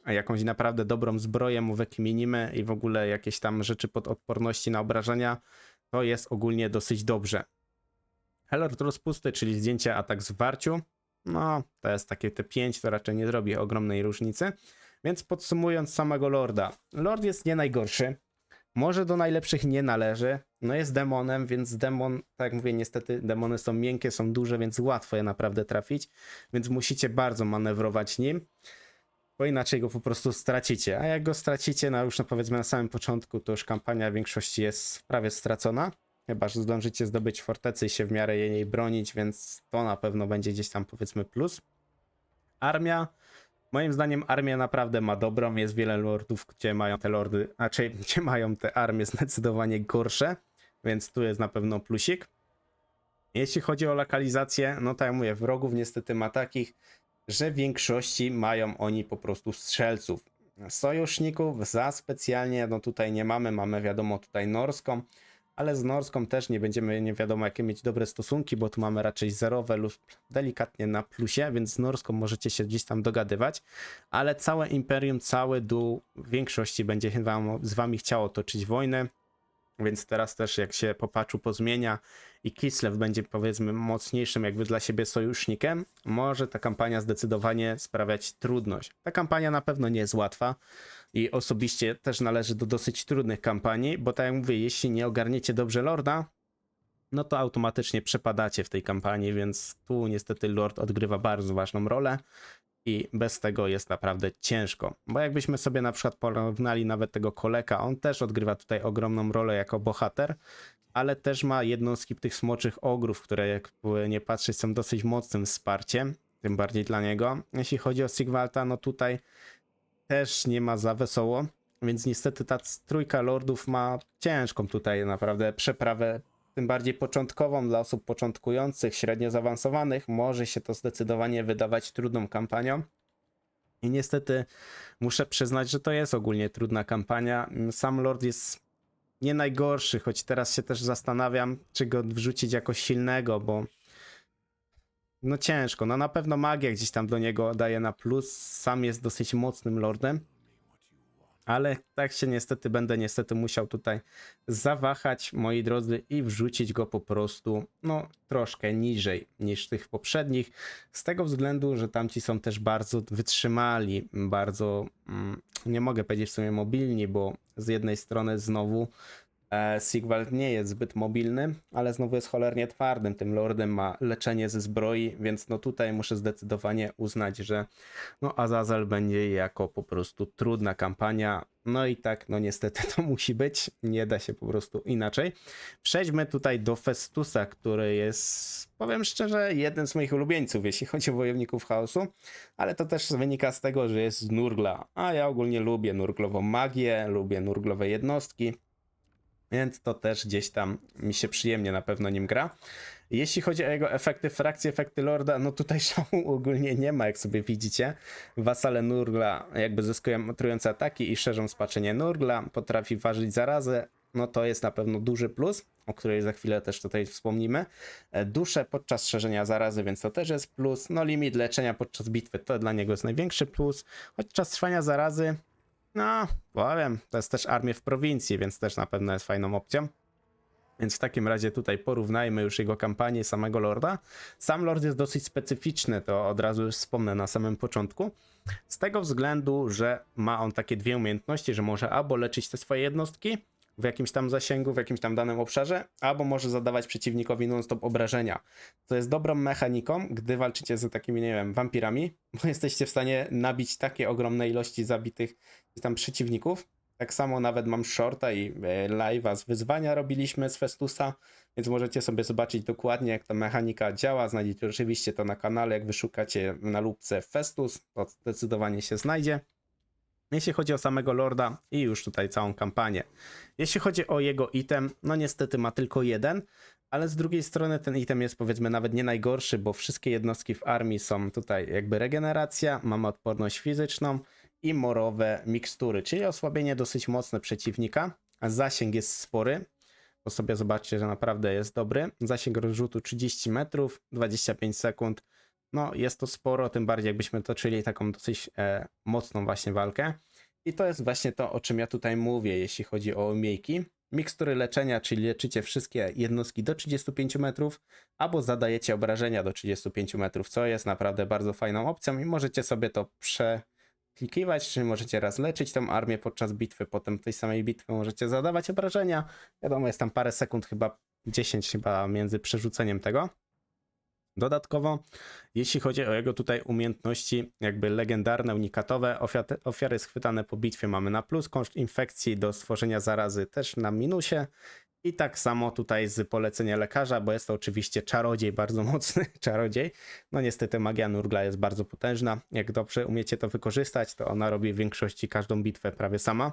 a jakąś naprawdę dobrą zbroję mu wykiminimy i w ogóle jakieś tam rzeczy pod odporności na obrażenia, to jest ogólnie dosyć dobrze. Helord Rozpusty, czyli zdjęcie atak zwarciu, no to jest takie te 5, to raczej nie zrobi ogromnej różnicy. Więc podsumując samego Lorda, Lord jest nie najgorszy, może do najlepszych nie należy, no jest demonem, więc demon, tak jak mówię, niestety demony są miękkie, są duże, więc łatwo je naprawdę trafić, więc musicie bardzo manewrować nim, bo inaczej go po prostu stracicie, a jak go stracicie, no już no powiedzmy na samym początku, to już kampania w większości jest prawie stracona, chyba że zdążycie zdobyć fortecy i się w miarę jej bronić, więc to na pewno będzie gdzieś tam powiedzmy plus. Armia. Moim zdaniem armia naprawdę ma dobrą, jest wiele lordów, gdzie mają te lordy, gdzie mają te armie zdecydowanie gorsze, więc tu jest na pewno plusik. Jeśli chodzi o lokalizację, no tak jak mówię, wrogów niestety ma takich, że w większości mają oni po prostu strzelców. Sojuszników za specjalnie, no tutaj nie mamy, mamy wiadomo tutaj norską, ale z Norską też nie będziemy nie wiadomo jakie mieć dobre stosunki, bo tu mamy raczej zerowe lub delikatnie na plusie, więc z Norską możecie się gdzieś tam dogadywać, ale całe Imperium, cały dół w większości będzie chyba z wami chciało toczyć wojnę. Więc teraz też jak się po patchu pozmienia i Kislev będzie powiedzmy mocniejszym jakby dla siebie sojusznikiem, może ta kampania zdecydowanie sprawiać trudność. Ta kampania na pewno nie jest łatwa i osobiście też należy do dosyć trudnych kampanii, bo tak jak mówię, jeśli nie ogarniecie dobrze Lorda, no to automatycznie przepadacie w tej kampanii, więc tu niestety Lord odgrywa bardzo ważną rolę. I bez tego jest naprawdę ciężko. Bo jakbyśmy sobie na przykład porównali nawet tego Koleka, on też odgrywa tutaj ogromną rolę jako bohater, ale też ma jednostki tych smoczych ogrów, które jakby nie patrzeć są dosyć mocnym wsparciem, tym bardziej dla niego. Jeśli chodzi o Sigvalta, no tutaj też nie ma za wesoło, więc niestety ta trójka lordów ma ciężką tutaj naprawdę przeprawę, tym bardziej początkową dla osób początkujących, średnio zaawansowanych, może się to zdecydowanie wydawać trudną kampanią. I niestety muszę przyznać, że to jest ogólnie trudna kampania. Sam Lord jest nie najgorszy, choć teraz się też zastanawiam, czy go wrzucić jako silnego, bo no ciężko. No na pewno magia gdzieś tam do niego daje na plus, sam jest dosyć mocnym lordem. Ale tak się będę niestety musiał tutaj zawahać, moi drodzy, i wrzucić go po prostu, no, troszkę niżej niż tych poprzednich. Z tego względu, że tamci są też bardzo wytrzymali, bardzo, nie mogę powiedzieć w sumie mobilni, bo z jednej strony znowu Sigvald nie jest zbyt mobilny, ale znowu jest cholernie twardym. Tym lordem ma leczenie ze zbroi, więc no tutaj muszę zdecydowanie uznać, że no Azazel będzie jako po prostu trudna kampania. No i tak, no niestety to musi być. Nie da się po prostu inaczej. Przejdźmy tutaj do Festusa, który jest, powiem szczerze, jeden z moich ulubieńców, jeśli chodzi o wojowników chaosu, ale to też wynika z tego, że jest z Nurgla, a ja ogólnie lubię nurglową magię, lubię nurglowe jednostki. Więc to też gdzieś tam mi się przyjemnie na pewno nim gra. Jeśli chodzi o jego efekty frakcji, efekty Lorda, no tutaj szału ogólnie nie ma, jak sobie widzicie. Wasale Nurgla jakby zyskują trujące ataki i szerzą spaczenie Nurgla, potrafi ważyć zarazę, no to jest na pewno duży plus, o której za chwilę też tutaj wspomnimy. Dusze podczas szerzenia zarazy, więc to też jest plus. No limit leczenia podczas bitwy, to dla niego jest największy plus. Podczas trwania zarazy, no, powiem, to jest też armię w prowincji, więc też na pewno jest fajną opcją. Więc w takim razie tutaj porównajmy już jego kampanię samego Lorda. Sam Lord jest dosyć specyficzny, to od razu już wspomnę na samym początku. Z tego względu, że ma on takie dwie umiejętności, że może albo leczyć te swoje jednostki w jakimś tam zasięgu, w jakimś tam danym obszarze, albo może zadawać przeciwnikowi non-stop obrażenia. To jest dobrą mechaniką, gdy walczycie z takimi, nie wiem, wampirami, bo jesteście w stanie nabić takie ogromne ilości zabitych tam przeciwników. Tak samo nawet mam shorta i live'a z wyzwania robiliśmy z Festusa, więc możecie sobie zobaczyć dokładnie jak ta mechanika działa. Znajdziecie oczywiście to na kanale, jak wyszukacie na lupce Festus, to zdecydowanie się znajdzie. Jeśli chodzi o samego Lorda i już tutaj całą kampanię. Jeśli chodzi o jego item, no niestety ma tylko jeden, ale z drugiej strony ten item jest powiedzmy nawet nie najgorszy, bo wszystkie jednostki w armii są tutaj jakby regeneracja, mamy odporność fizyczną i morowe mikstury, czyli osłabienie dosyć mocne przeciwnika, a zasięg jest spory, to sobie zobaczcie, że naprawdę jest dobry. Zasięg rozrzutu 30 metrów, 25 sekund, no jest to sporo, tym bardziej jakbyśmy toczyli taką dosyć mocną właśnie walkę. I to jest właśnie to, o czym ja tutaj mówię, jeśli chodzi o umiejki. Mikstury leczenia, czyli leczycie wszystkie jednostki do 35 metrów, albo zadajecie obrażenia do 35 metrów, co jest naprawdę bardzo fajną opcją i możecie sobie to przeklikiwać, czyli możecie raz leczyć tą armię podczas bitwy, potem tej samej bitwy możecie zadawać obrażenia. Wiadomo, jest tam parę sekund, chyba 10 chyba między przerzuceniem tego. Dodatkowo, jeśli chodzi o jego tutaj umiejętności jakby legendarne, unikatowe, ofiary schwytane po bitwie mamy na plus, koszt infekcji do stworzenia zarazy też na minusie i tak samo tutaj z polecenia lekarza, bo jest to oczywiście czarodziej, bardzo mocny czarodziej. No niestety magia Nurgla jest bardzo potężna, jak dobrze umiecie to wykorzystać, to ona robi w większości każdą bitwę prawie sama.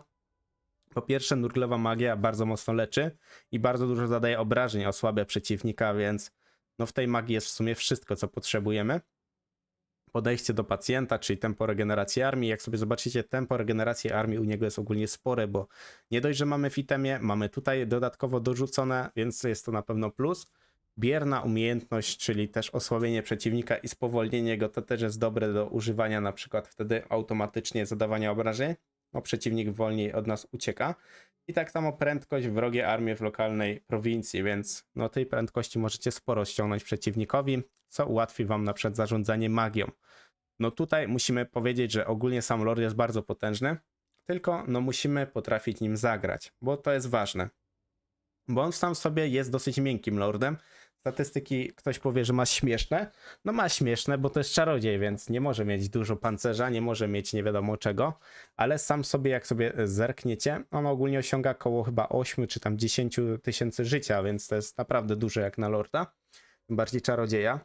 Po pierwsze, Nurglowa magia bardzo mocno leczy i bardzo dużo zadaje obrażeń, osłabia przeciwnika, więc no w tej magii jest w sumie wszystko, co potrzebujemy. podejście do pacjenta, czyli tempo regeneracji armii. Jak sobie zobaczycie, tempo regeneracji armii u niego jest ogólnie spore, bo nie dość, że mamy w itemie, mamy tutaj dodatkowo dorzucone, więc jest to na pewno plus. Bierna umiejętność, czyli też osłabienie przeciwnika i spowolnienie go, to też jest dobre do używania, na przykład wtedy automatycznie zadawania obrażeń, bo przeciwnik wolniej od nas ucieka. I tak samo prędkość wrogie armie w lokalnej prowincji, więc no tej prędkości możecie sporo ściągnąć przeciwnikowi, co ułatwi wam na przykład zarządzanie magią. No tutaj musimy powiedzieć, że ogólnie sam lord jest bardzo potężny, tylko no musimy potrafić nim zagrać, bo to jest ważne. Bo on sam w sobie jest dosyć miękkim lordem. Statystyki ktoś powie, że ma śmieszne. No ma śmieszne, bo to jest czarodziej, więc nie może mieć dużo pancerza, nie może mieć nie wiadomo czego, ale sam sobie, jak sobie zerkniecie, on ogólnie osiąga około chyba 8 czy tam 10 tysięcy życia, więc to jest naprawdę dużo jak na lorda, tym bardziej czarodzieja.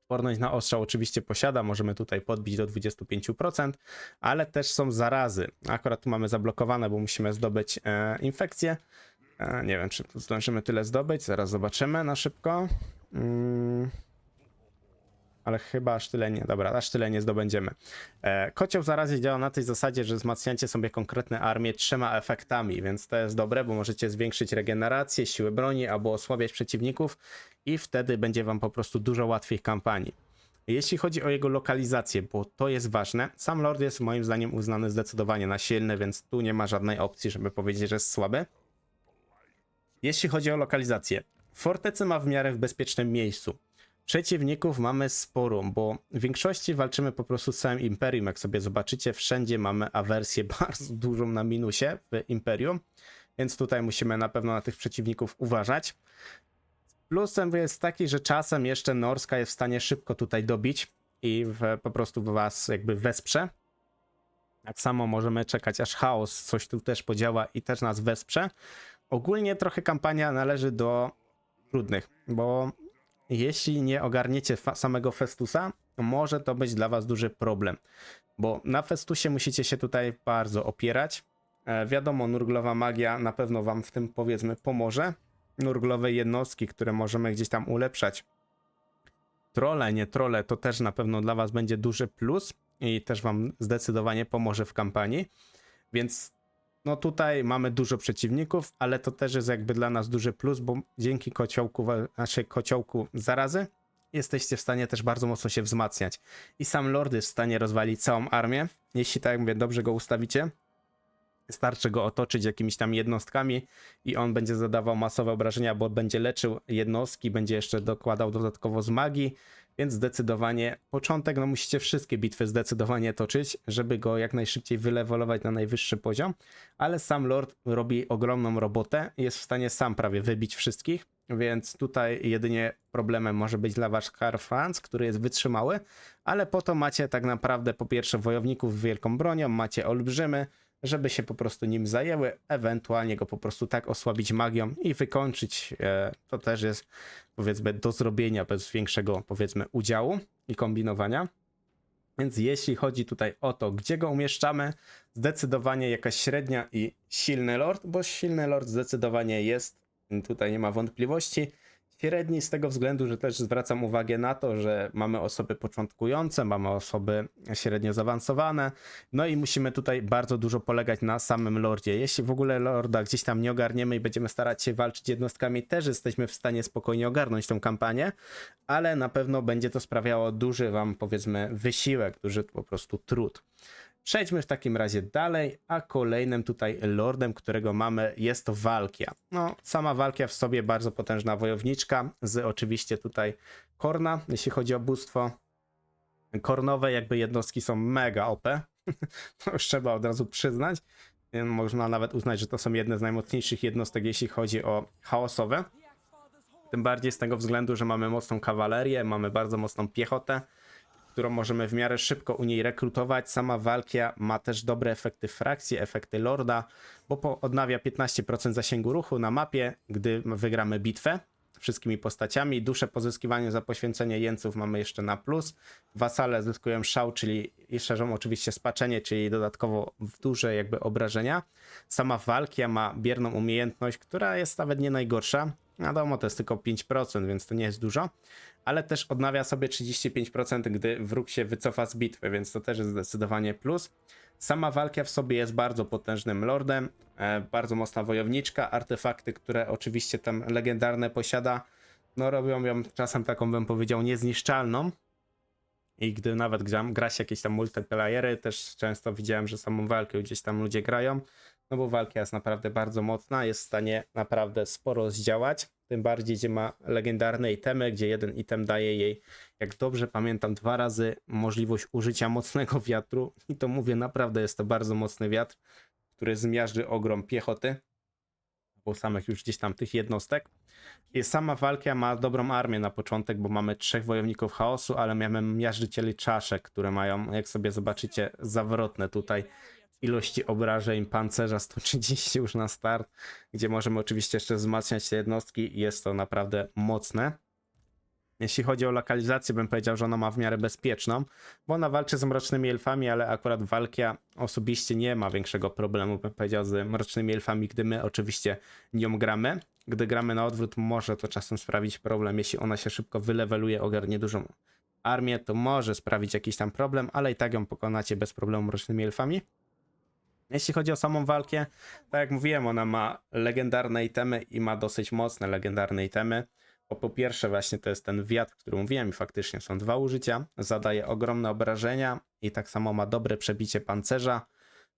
Odporność na ostrzał oczywiście posiada, możemy tutaj podbić do 25%, ale też są zarazy. Akurat tu mamy zablokowane, bo musimy zdobyć infekcję. Nie wiem, czy zdążymy tyle zdobyć, zaraz zobaczymy na szybko. Ale chyba aż tyle nie, dobra, aż tyle nie zdobędziemy. Kocioł zarazy działa na tej zasadzie, że wzmacniacie sobie konkretne armie 3 efektami, więc to jest dobre, bo możecie zwiększyć regenerację, siłę broni albo osłabiać przeciwników i wtedy będzie wam po prostu dużo łatwiej w kampanii. Jeśli chodzi o jego lokalizację, bo to jest ważne, sam lord jest moim zdaniem uznany zdecydowanie na silny, więc tu nie ma żadnej opcji, żeby powiedzieć, że jest słaby. Jeśli chodzi o lokalizację, fortecę ma w miarę w bezpiecznym miejscu. Przeciwników mamy sporo, bo w większości walczymy po prostu z całym Imperium. Jak sobie zobaczycie, wszędzie mamy awersję bardzo dużą na minusie w Imperium, więc tutaj musimy na pewno na tych przeciwników uważać. Plusem jest taki, że czasem jeszcze Norska jest w stanie szybko tutaj dobić i po prostu was jakby wesprze. Tak samo możemy czekać, aż chaos coś tu też podziała i też nas wesprze. Ogólnie trochę kampania należy do trudnych, bo jeśli nie ogarniecie samego Festusa, może to być dla was duży problem, bo na Festusie musicie się tutaj bardzo opierać. Wiadomo, nurglowa magia na pewno wam w tym, powiedzmy, pomoże. Nurglowe jednostki, które możemy gdzieś tam ulepszać. Trolle, nie trolle, to też na pewno dla was będzie duży plus i też wam zdecydowanie pomoże w kampanii, więc no tutaj mamy dużo przeciwników, ale to też jest jakby dla nas duży plus, bo dzięki kociołku zarazy jesteście w stanie też bardzo mocno się wzmacniać. I sam lord jest w stanie rozwalić całą armię, jeśli tak jak mówię, dobrze go ustawicie. Wystarczy go otoczyć jakimiś tam jednostkami i on będzie zadawał masowe obrażenia, bo będzie leczył jednostki, będzie jeszcze dokładał dodatkowo z magii, więc zdecydowanie początek, no musicie wszystkie bitwy zdecydowanie toczyć, żeby go jak najszybciej wylewolować na najwyższy poziom, ale sam lord robi ogromną robotę, jest w stanie sam prawie wybić wszystkich, więc tutaj jedynie problemem może być dla was Karl Franz, który jest wytrzymały, ale po to macie tak naprawdę po pierwsze wojowników z wielką bronią, macie olbrzymy, żeby się po prostu nim zajęły, ewentualnie go po prostu tak osłabić magią i wykończyć. To też jest, powiedzmy, do zrobienia bez większego, powiedzmy, udziału i kombinowania. Więc jeśli chodzi tutaj o to, gdzie go umieszczamy, zdecydowanie jakaś średnia i silny lord, bo silny lord zdecydowanie jest, tutaj nie ma wątpliwości. Średni z tego względu, że też zwracam uwagę na to, że mamy osoby początkujące, mamy osoby średnio zaawansowane, no i musimy tutaj bardzo dużo polegać na samym lordzie. Jeśli w ogóle lorda gdzieś tam nie ogarniemy i będziemy starać się walczyć jednostkami, też jesteśmy w stanie spokojnie ogarnąć tą kampanię, ale na pewno będzie to sprawiało duży wam, powiedzmy, wysiłek, duży po prostu trud. Przejdźmy w takim razie dalej, a kolejnym tutaj lordem, którego mamy, jest to Walkia. No, sama Walkia w sobie bardzo potężna wojowniczka, z oczywiście tutaj Korna, jeśli chodzi o bóstwo. Kornowe jakby jednostki są mega OP, to już trzeba od razu przyznać. Można nawet uznać, że to są jedne z najmocniejszych jednostek, jeśli chodzi o chaosowe. Tym bardziej z tego względu, że mamy mocną kawalerię, mamy bardzo mocną piechotę, którą możemy w miarę szybko u niej rekrutować. Sama Walkia ma też dobre efekty frakcji, efekty lorda, bo odnawia 15% zasięgu ruchu na mapie, gdy wygramy bitwę wszystkimi postaciami. Dusze pozyskiwanie za poświęcenie jeńców mamy jeszcze na plus. Wasale zyskują szał, czyli i szerzą oczywiście spaczenie, czyli dodatkowo duże jakby obrażenia. Sama Walkia ma bierną umiejętność, która jest nawet nie najgorsza. Wiadomo, to jest tylko 5%, więc to nie jest dużo, ale też odnawia sobie 35%, gdy wróg się wycofa z bitwy, więc to też jest zdecydowanie plus. Sama Walkia w sobie jest bardzo potężnym lordem, bardzo mocna wojowniczka, artefakty, które oczywiście tam legendarne posiada, no robią ją czasem taką, bym powiedział, niezniszczalną. I gdy nawet gra się jakieś tam multiplayery, też często widziałem, że samą walkę gdzieś tam ludzie grają, no bo walka jest naprawdę bardzo mocna, jest w stanie naprawdę sporo zdziałać, tym bardziej, gdzie ma legendarne itemy, gdzie jeden item daje jej, jak dobrze pamiętam, 2 razy możliwość użycia mocnego wiatru i to mówię, naprawdę jest to bardzo mocny wiatr, który zmiażdży ogrom piechoty, po samych już gdzieś tam tych jednostek. I sama walka ma dobrą armię na początek, bo mamy 3 wojowników chaosu, ale mamy miażdżycieli czaszek, które mają, jak sobie zobaczycie, zawrotne tutaj ilości obrażeń, pancerza 130 już na start, gdzie możemy oczywiście jeszcze wzmacniać te jednostki i jest to naprawdę mocne. Jeśli chodzi o lokalizację, bym powiedział, że ona ma w miarę bezpieczną, bo ona walczy z mrocznymi elfami, ale akurat Walkia osobiście nie ma większego problemu, bym powiedział, z mrocznymi elfami, gdy my oczywiście nią gramy. Gdy gramy na odwrót, może to czasem sprawić problem, jeśli ona się szybko wyleweluje, ogarnie dużą armię, to może sprawić jakiś tam problem, ale i tak ją pokonacie bez problemu mrocznymi elfami. Jeśli chodzi o samą walkę, tak jak mówiłem, ona ma legendarne itemy i ma dosyć mocne legendarne itemy. Bo po pierwsze właśnie to jest ten wiatr, który mówiłem i faktycznie są 2 użycia, zadaje ogromne obrażenia i tak samo ma dobre przebicie pancerza.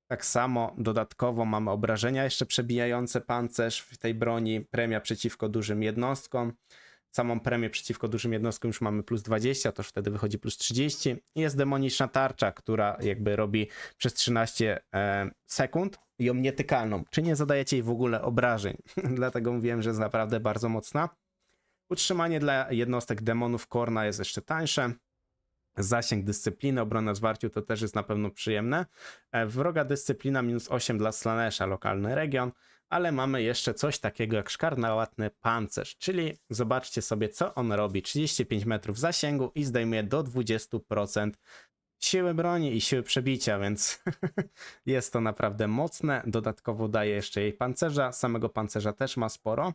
Tak samo dodatkowo mamy obrażenia jeszcze przebijające pancerz w tej broni, premia przeciwko dużym jednostkom. Samą premię przeciwko dużym jednostkom już mamy plus 20, to już wtedy wychodzi plus 30. I jest demoniczna tarcza, która jakby robi przez 13 sekund ją nietykalną, czy nie zadajecie jej w ogóle obrażeń. Dlatego mówiłem, że jest naprawdę bardzo mocna. Utrzymanie dla jednostek demonów Korna jest jeszcze tańsze. Zasięg dyscypliny, obrona zwarciu to też jest na pewno przyjemne. Wroga dyscyplina minus 8 dla Slanesha, lokalny region. Ale mamy jeszcze coś takiego jak szkarłatny pancerz, czyli zobaczcie sobie, co on robi. 35 metrów zasięgu i zdejmuje do 20% siły broni i siły przebicia, więc jest to naprawdę mocne. Dodatkowo daje jeszcze jej pancerza, samego pancerza też ma sporo.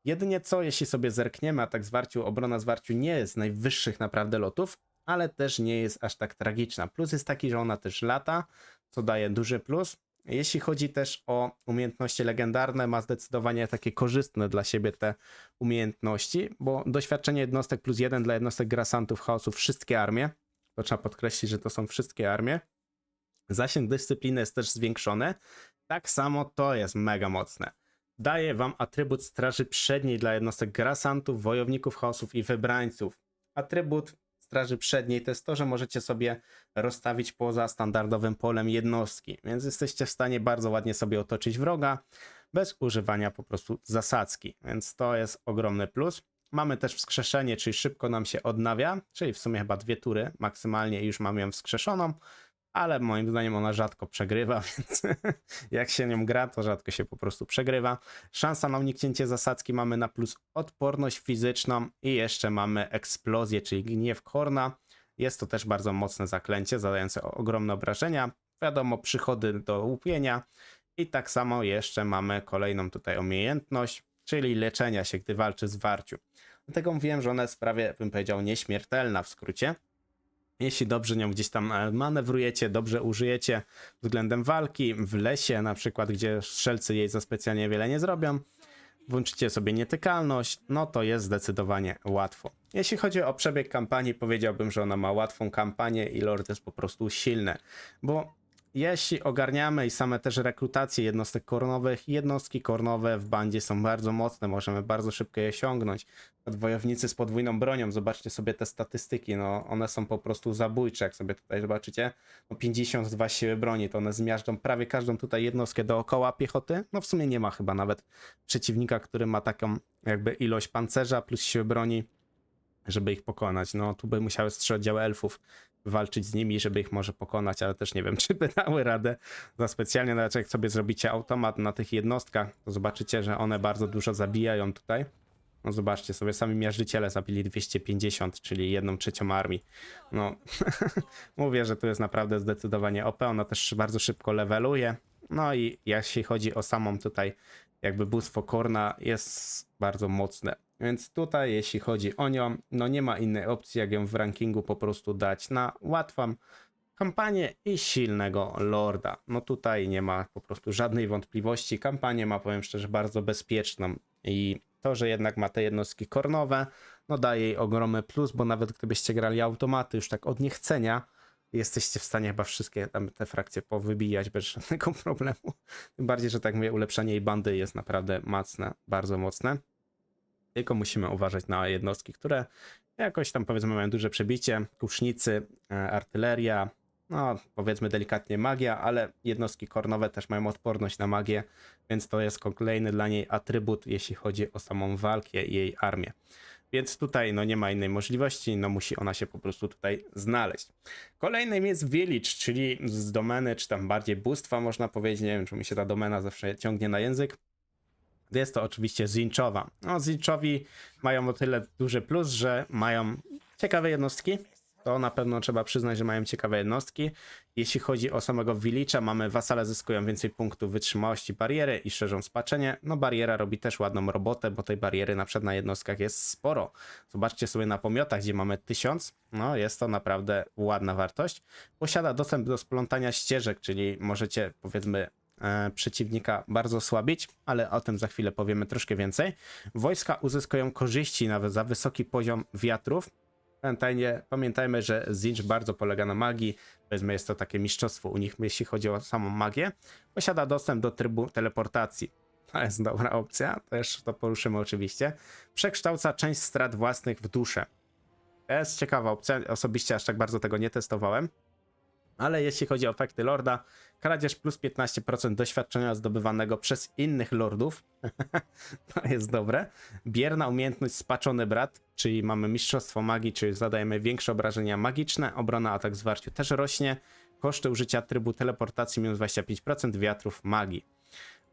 Jedynie co, jeśli sobie zerkniemy, atak zwarciu, obrona zwarciu nie jest z najwyższych naprawdę lotów, ale też nie jest aż tak tragiczna. Plus jest taki, że ona też lata, co daje duży plus. Jeśli chodzi też o umiejętności legendarne, ma zdecydowanie takie korzystne dla siebie te umiejętności, bo doświadczenie jednostek plus 1 dla jednostek grasantów chaosu, wszystkie armie, to trzeba podkreślić, że to są wszystkie armie. Zasięg dyscypliny jest też zwiększony, tak samo to jest mega mocne. Daje wam atrybut straży przedniej dla jednostek grasantów, wojowników chaosów i wybrańców. Atrybut straży przedniej to jest to, że możecie sobie rozstawić poza standardowym polem jednostki, więc jesteście w stanie bardzo ładnie sobie otoczyć wroga bez używania po prostu zasadzki, więc to jest ogromny plus. Mamy też wskrzeszenie, czyli szybko nam się odnawia, czyli w sumie chyba 2 tury maksymalnie już mamy ją wskrzeszoną, ale moim zdaniem ona rzadko przegrywa, więc jak się nią gra, to rzadko się po prostu przegrywa. Szansa na uniknięcie zasadzki mamy na plus odporność fizyczną i jeszcze mamy eksplozję, czyli gniew Korna. Jest to też bardzo mocne zaklęcie, zadające ogromne obrażenia. Wiadomo, przychody do łupienia. I tak samo jeszcze mamy kolejną tutaj umiejętność, czyli leczenia się, gdy walczy z warciu. Dlatego mówiłem, że ona jest prawie, bym powiedział, nieśmiertelna w skrócie. Jeśli dobrze nią gdzieś tam manewrujecie, dobrze użyjecie względem walki, w lesie na przykład, gdzie strzelcy jej za specjalnie wiele nie zrobią, włączycie sobie nietykalność, no to jest zdecydowanie łatwo. Jeśli chodzi o przebieg kampanii, powiedziałbym, że ona ma łatwą kampanię i lord jest po prostu silny, bo jeśli ogarniamy i same też rekrutacje jednostek kornowych, jednostki kornowe w bandzie są bardzo mocne, możemy bardzo szybko je osiągnąć. Wojownicy z podwójną bronią, zobaczcie sobie te statystyki, no one są po prostu zabójcze, jak sobie tutaj zobaczycie, no 52 siły broni, to one zmiażdżą prawie każdą tutaj jednostkę dookoła piechoty, no w sumie nie ma chyba nawet przeciwnika, który ma taką jakby ilość pancerza plus siły broni, żeby ich pokonać. No tu by musiały 3 oddziały elfów walczyć z nimi, żeby ich może pokonać, ale też nie wiem, czy by dały radę za specjalnie. Nawet jak sobie zrobicie automat na tych jednostkach, to zobaczycie, że one bardzo dużo zabijają tutaj. No zobaczcie sobie, sami miażdżyciele zabili 250, czyli 1/3 armii. No, mówię, że tu jest naprawdę zdecydowanie OP, ona też bardzo szybko leveluje. No i jeśli chodzi o samą tutaj jakby bóstwo Korna jest bardzo mocne. Więc tutaj, jeśli chodzi o nią, no nie ma innej opcji, jak ją w rankingu po prostu dać na łatwą kampanię i silnego lorda. No tutaj nie ma po prostu żadnej wątpliwości. Kampanię ma, powiem szczerze, bardzo bezpieczną i to, że jednak ma te jednostki kornowe, no daje jej ogromny plus, bo nawet gdybyście grali automaty już tak od niechcenia, jesteście w stanie chyba wszystkie tam te frakcje powybijać bez żadnego problemu. Tym bardziej, że tak mówię, ulepszenie jej bandy jest naprawdę mocne, bardzo mocne. Tylko musimy uważać na jednostki, które jakoś tam powiedzmy mają duże przebicie, kusznicy, artyleria, no powiedzmy delikatnie magia, ale jednostki kornowe też mają odporność na magię, więc to jest kolejny dla niej atrybut, jeśli chodzi o samą walkę i jej armię. Więc tutaj no nie ma innej możliwości, no musi ona się po prostu tutaj znaleźć. Kolejnym jest Village, czyli z domeny, czy tam bardziej bóstwa można powiedzieć, nie wiem czy mi się ta domena zawsze ciągnie na język. Jest to oczywiście Zinchowa. No Zinchowi mają o tyle duży plus, że mają ciekawe jednostki. To na pewno trzeba przyznać, że mają ciekawe jednostki. Jeśli chodzi o samego Village'a, mamy wasale zyskują więcej punktów wytrzymałości bariery i szerzą spaczenie. No bariera robi też ładną robotę, bo tej bariery na przykład na jednostkach jest sporo. Zobaczcie sobie na pomiotach, gdzie mamy 1000. No jest to naprawdę ładna wartość. Posiada dostęp do splątania ścieżek, czyli możecie powiedzmy przeciwnika bardzo słabić, ale o tym za chwilę powiemy troszkę więcej. Wojska uzyskują korzyści nawet za wysoki poziom wiatrów. Pamiętajmy, że Zinch bardzo polega na magii, powiedzmy jest to takie mistrzostwo u nich, jeśli chodzi o samą magię. Posiada dostęp do trybu teleportacji. To jest dobra opcja, też to poruszymy oczywiście. Przekształca część strat własnych w duszę. To jest ciekawa opcja, osobiście aż tak bardzo tego nie testowałem. Ale jeśli chodzi o efekty lorda, kradzież plus 15% doświadczenia zdobywanego przez innych lordów. To jest dobre. Bierna umiejętność spaczony brat, czyli mamy mistrzostwo magii, czyli zadajemy większe obrażenia magiczne. Obrona atak w zwarciu też rośnie. Koszty użycia trybu teleportacji minus 25% wiatrów magii.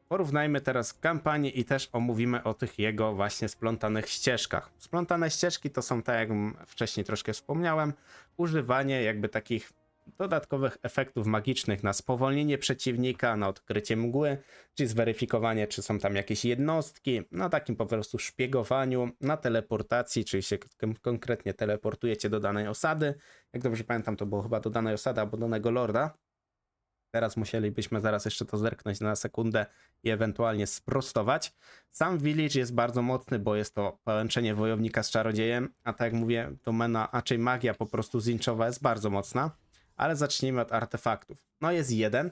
Porównajmy teraz kampanię i też omówimy o tych jego właśnie splątanych ścieżkach. Splątane ścieżki to są, tak jak wcześniej troszkę wspomniałem, używanie jakby takich dodatkowych efektów magicznych na spowolnienie przeciwnika, na odkrycie mgły, czyli zweryfikowanie, czy są tam jakieś jednostki, na takim po prostu szpiegowaniu, na teleportacji, czyli się konkretnie teleportujecie do danej osady. Jak dobrze pamiętam, to było chyba do danej osady albo do danego lorda. Teraz musielibyśmy zaraz jeszcze to zerknąć na sekundę i ewentualnie sprostować. Sam Village jest bardzo mocny, bo jest to połączenie wojownika z czarodziejem, a tak jak mówię, domena, a raczej magia po prostu Zinchowa jest bardzo mocna. Ale zacznijmy od artefaktów. No jest jeden,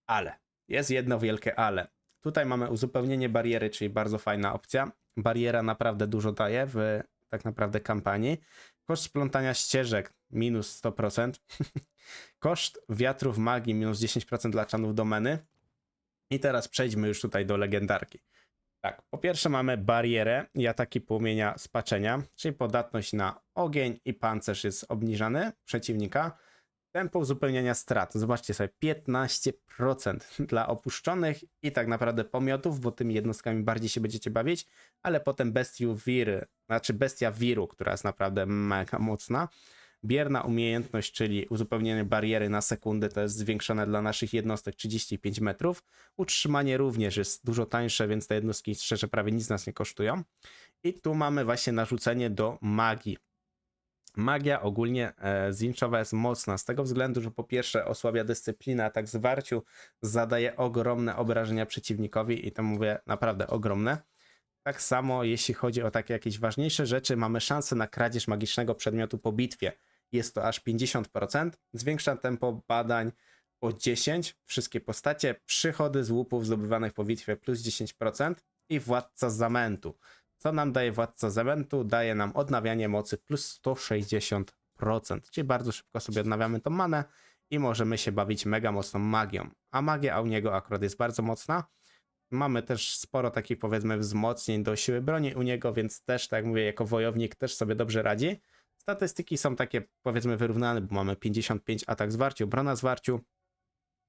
ale. Jest jedno wielkie ale. Tutaj mamy uzupełnienie bariery, czyli bardzo fajna opcja. Bariera naprawdę dużo daje w tak naprawdę kampanii. Koszt splątania ścieżek minus 100%. Koszt wiatrów magii minus 10% dla czanów domeny. I teraz przejdźmy już tutaj do legendarki. Tak, po pierwsze mamy barierę i ataki płomienia spaczenia, czyli podatność na ogień i pancerz jest obniżany przeciwnika. Tempo uzupełniania strat. Zobaczcie sobie, 15% dla opuszczonych i tak naprawdę pomiotów, bo tymi jednostkami bardziej się będziecie bawić, ale potem bestia wiru, która jest naprawdę mega mocna. Bierna umiejętność, czyli uzupełnienie bariery na sekundę, to jest zwiększone dla naszych jednostek 35 metrów. Utrzymanie również jest dużo tańsze, więc te jednostki szczerze prawie nic nas nie kosztują. I tu mamy właśnie narzucenie do magii. Magia ogólnie Zinchowa jest mocna z tego względu, że po pierwsze osłabia dyscyplinę, a tak zwarciu zadaje ogromne obrażenia przeciwnikowi i to mówię naprawdę ogromne. Tak samo jeśli chodzi o takie jakieś ważniejsze rzeczy, mamy szansę na kradzież magicznego przedmiotu po bitwie. Jest to aż 50%, zwiększa tempo badań o 10%, wszystkie postacie, przychody z łupów zdobywanych po bitwie plus 10% i władca zamętu. Co nam daje władca zamętu? Daje nam odnawianie mocy plus 160%, czyli bardzo szybko sobie odnawiamy tą manę i możemy się bawić mega mocną magią. A magia u niego akurat jest bardzo mocna. Mamy też sporo takich powiedzmy wzmocnień do siły broni u niego, więc też tak jak mówię, jako wojownik też sobie dobrze radzi. Statystyki są takie powiedzmy wyrównane, bo mamy 55 atak zwarciu, obrona zwarciu,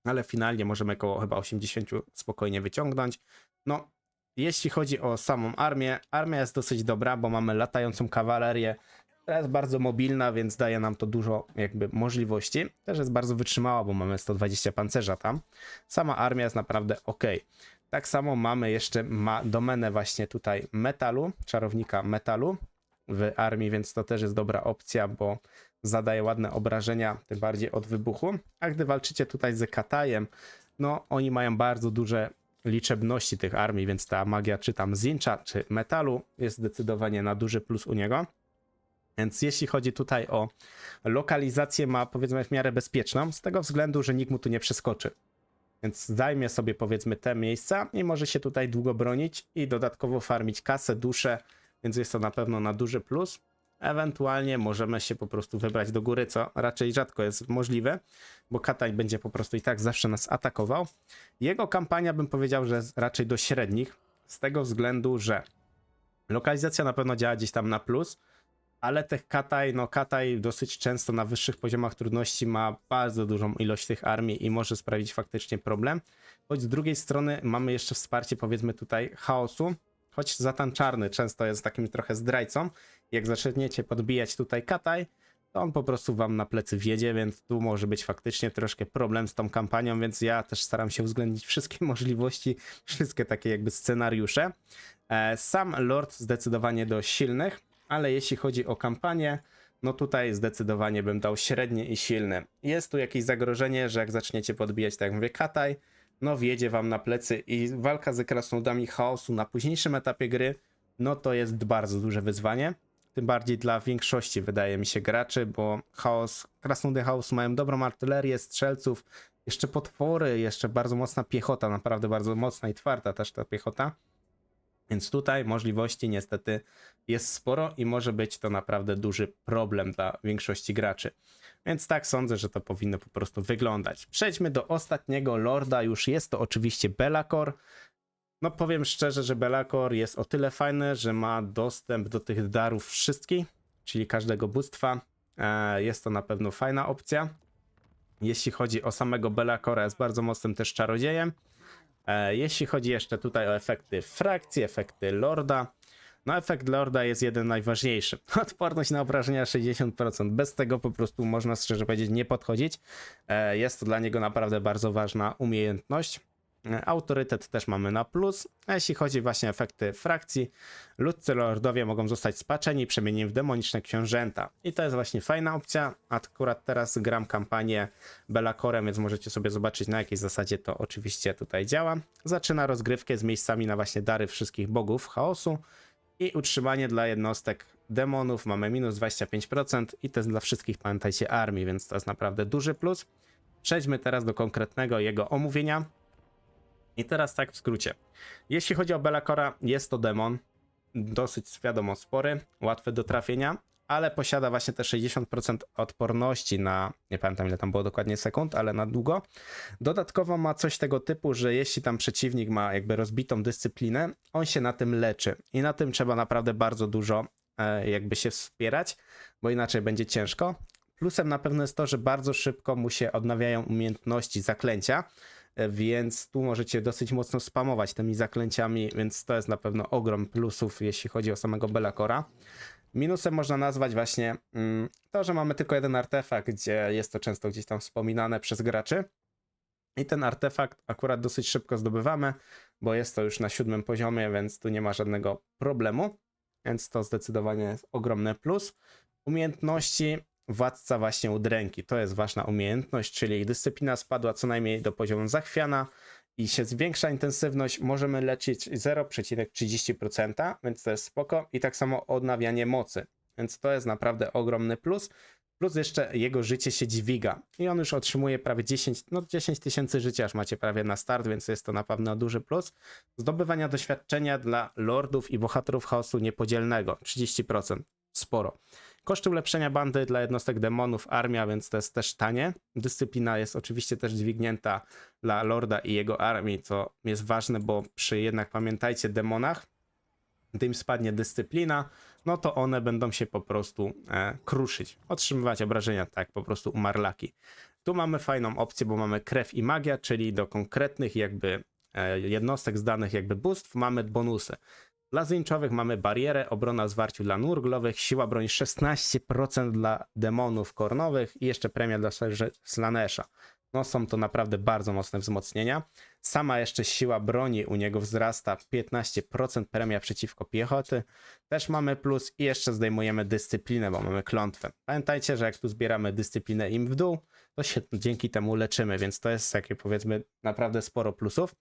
ale finalnie możemy około chyba 80 spokojnie wyciągnąć. No, jeśli chodzi o samą armię, armia jest dosyć dobra, bo mamy latającą kawalerię, która jest bardzo mobilna, więc daje nam to dużo jakby możliwości. Też jest bardzo wytrzymała, bo mamy 120 pancerza tam. Sama armia jest naprawdę ok. Tak samo mamy jeszcze domenę właśnie tutaj metalu, czarownika metalu w armii, więc to też jest dobra opcja, bo zadaje ładne obrażenia, tym bardziej od wybuchu. A gdy walczycie tutaj z Katajem, no oni mają bardzo duże liczebności tych armii, więc ta magia czy tam zincha, czy metalu jest zdecydowanie na duży plus u niego. Więc jeśli chodzi tutaj o lokalizację, ma powiedzmy w miarę bezpieczną, z tego względu, że nikt mu tu nie przeskoczy. Więc zajmie sobie powiedzmy te miejsca i może się tutaj długo bronić i dodatkowo farmić kasę, duszę, więc jest to na pewno na duży plus. Ewentualnie możemy się po prostu wybrać do góry, co raczej rzadko jest możliwe, bo Kataj będzie po prostu i tak zawsze nas atakował. Jego kampania bym powiedział, że jest raczej do średnich, z tego względu, że lokalizacja na pewno działa gdzieś tam na plus, ale tych Kataj, no Kataj dosyć często na wyższych poziomach trudności ma bardzo dużą ilość tych armii i może sprawić faktycznie problem. Choć z drugiej strony mamy jeszcze wsparcie powiedzmy tutaj chaosu, choć Zatan Czarny często jest takim trochę zdrajcą. Jak zaczniecie podbijać tutaj Kataj, to on po prostu wam na plecy wjedzie, więc tu może być faktycznie troszkę problem z tą kampanią, więc ja też staram się uwzględnić wszystkie możliwości, wszystkie takie jakby scenariusze. Sam Lord zdecydowanie do silnych, ale jeśli chodzi o kampanię, no tutaj zdecydowanie bym dał średnie i silne. Jest tu jakieś zagrożenie, że jak zaczniecie podbijać, tak jak mówię, Kataj, no wjedzie wam na plecy i walka z krasnoludami chaosu na późniejszym etapie gry, no to jest bardzo duże wyzwanie. Tym bardziej dla większości, wydaje mi się, graczy, bo krasnoludy chaosu mają dobrą artylerię, strzelców, jeszcze potwory, jeszcze bardzo mocna piechota, naprawdę bardzo mocna i twarda też ta piechota. Więc tutaj możliwości niestety jest sporo i może być to naprawdę duży problem dla większości graczy. Więc tak sądzę, że to powinno po prostu wyglądać. Przejdźmy do ostatniego lorda, już jest to oczywiście Be'lakor. No powiem szczerze, że Be'lakor jest o tyle fajny, że ma dostęp do tych darów wszystkich, czyli każdego bóstwa. Jest to na pewno fajna opcja. Jeśli chodzi o samego Be'lakora, jest bardzo mocnym też czarodziejem. Jeśli chodzi jeszcze tutaj o efekty frakcji, efekty lorda, no efekt lorda jest jeden najważniejszy. Odporność na obrażenia 60%. Bez tego po prostu można szczerze powiedzieć nie podchodzić. Jest to dla niego naprawdę bardzo ważna umiejętność. Autorytet też mamy na plus. A jeśli chodzi właśnie o efekty frakcji, ludcy lordowie mogą zostać spaczeni i przemienieni w demoniczne książęta. I to jest właśnie fajna opcja. Akurat teraz gram kampanię Be'lakorem, więc możecie sobie zobaczyć, na jakiej zasadzie to oczywiście tutaj działa. Zaczyna rozgrywkę z miejscami na właśnie dary wszystkich bogów chaosu i utrzymanie dla jednostek demonów mamy minus 25% i to jest dla wszystkich, pamiętajcie, armii, więc to jest naprawdę duży plus. Przejdźmy teraz do konkretnego jego omówienia. I teraz tak w skrócie. Jeśli chodzi o Be'lakora, jest to demon, dosyć wiadomo spory, łatwy do trafienia, ale posiada właśnie te 60% odporności na, nie pamiętam ile tam było dokładnie sekund, ale na długo. Dodatkowo ma coś tego typu, że jeśli tam przeciwnik ma jakby rozbitą dyscyplinę, on się na tym leczy i na tym trzeba naprawdę bardzo dużo jakby się wspierać, bo inaczej będzie ciężko. Plusem na pewno jest to, że bardzo szybko mu się odnawiają umiejętności zaklęcia, więc tu możecie dosyć mocno spamować tymi zaklęciami, więc to jest na pewno ogrom plusów, jeśli chodzi o samego Be'lakora. Minusem można nazwać właśnie to, że mamy tylko jeden artefakt, gdzie jest to często gdzieś tam wspominane przez graczy. I ten artefakt akurat dosyć szybko zdobywamy, bo jest to już na 7. poziomie, więc tu nie ma żadnego problemu. Więc to zdecydowanie jest ogromny plus. Umiejętności władca właśnie udręki. To jest ważna umiejętność, czyli dyscyplina spadła co najmniej do poziomu zachwiana i się zwiększa intensywność, możemy leczyć 0,30%, więc to jest spoko. I tak samo odnawianie mocy, więc to jest naprawdę ogromny plus. Plus jeszcze jego życie się dźwiga i on już otrzymuje prawie 10 tysięcy życia, aż macie prawie na start, więc jest to na pewno duży plus. Zdobywania doświadczenia dla lordów i bohaterów chaosu niepodzielnego, 30%, sporo. Koszty ulepszenia bandy dla jednostek demonów, armia, więc to jest też tanie. Dyscyplina jest oczywiście też dźwignięta dla lorda i jego armii, co jest ważne, bo przy jednak, pamiętajcie, demonach, gdy im spadnie dyscyplina, no to one będą się po prostu kruszyć, otrzymywać obrażenia, tak po prostu umarlaki. Tu mamy fajną opcję, bo mamy krew i magia, czyli do konkretnych jakby jednostek z danych jakby bóstw mamy bonusy. Dla zinchowych mamy barierę, obrona w zwarciu dla nurglowych, siła broni 16% dla demonów kornowych i jeszcze premia dla Slanesha. No są to naprawdę bardzo mocne wzmocnienia. Sama jeszcze siła broni u niego wzrasta 15%, premia przeciwko piechoty. Też mamy plus i jeszcze zdejmujemy dyscyplinę, bo mamy klątwę. Pamiętajcie, że jak tu zbieramy dyscyplinę im w dół, to się dzięki temu leczymy, więc to jest takie powiedzmy naprawdę sporo plusów.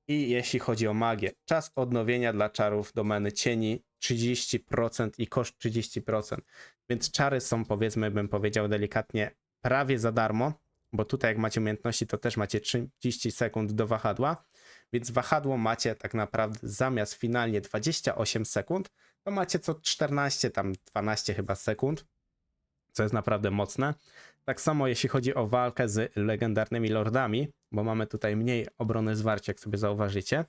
I jeśli chodzi o magię, czas odnowienia dla czarów domeny cieni 30% i koszt 30%. Więc czary są powiedzmy, bym powiedział delikatnie, prawie za darmo, bo tutaj jak macie umiejętności, to też macie 30 sekund do wahadła, więc wahadło macie tak naprawdę zamiast finalnie 28 sekund, to macie co 14, tam 12 chyba sekund, co jest naprawdę mocne. Tak samo jeśli chodzi o walkę z legendarnymi lordami, bo mamy tutaj mniej obrony zwarcia, jak sobie zauważycie,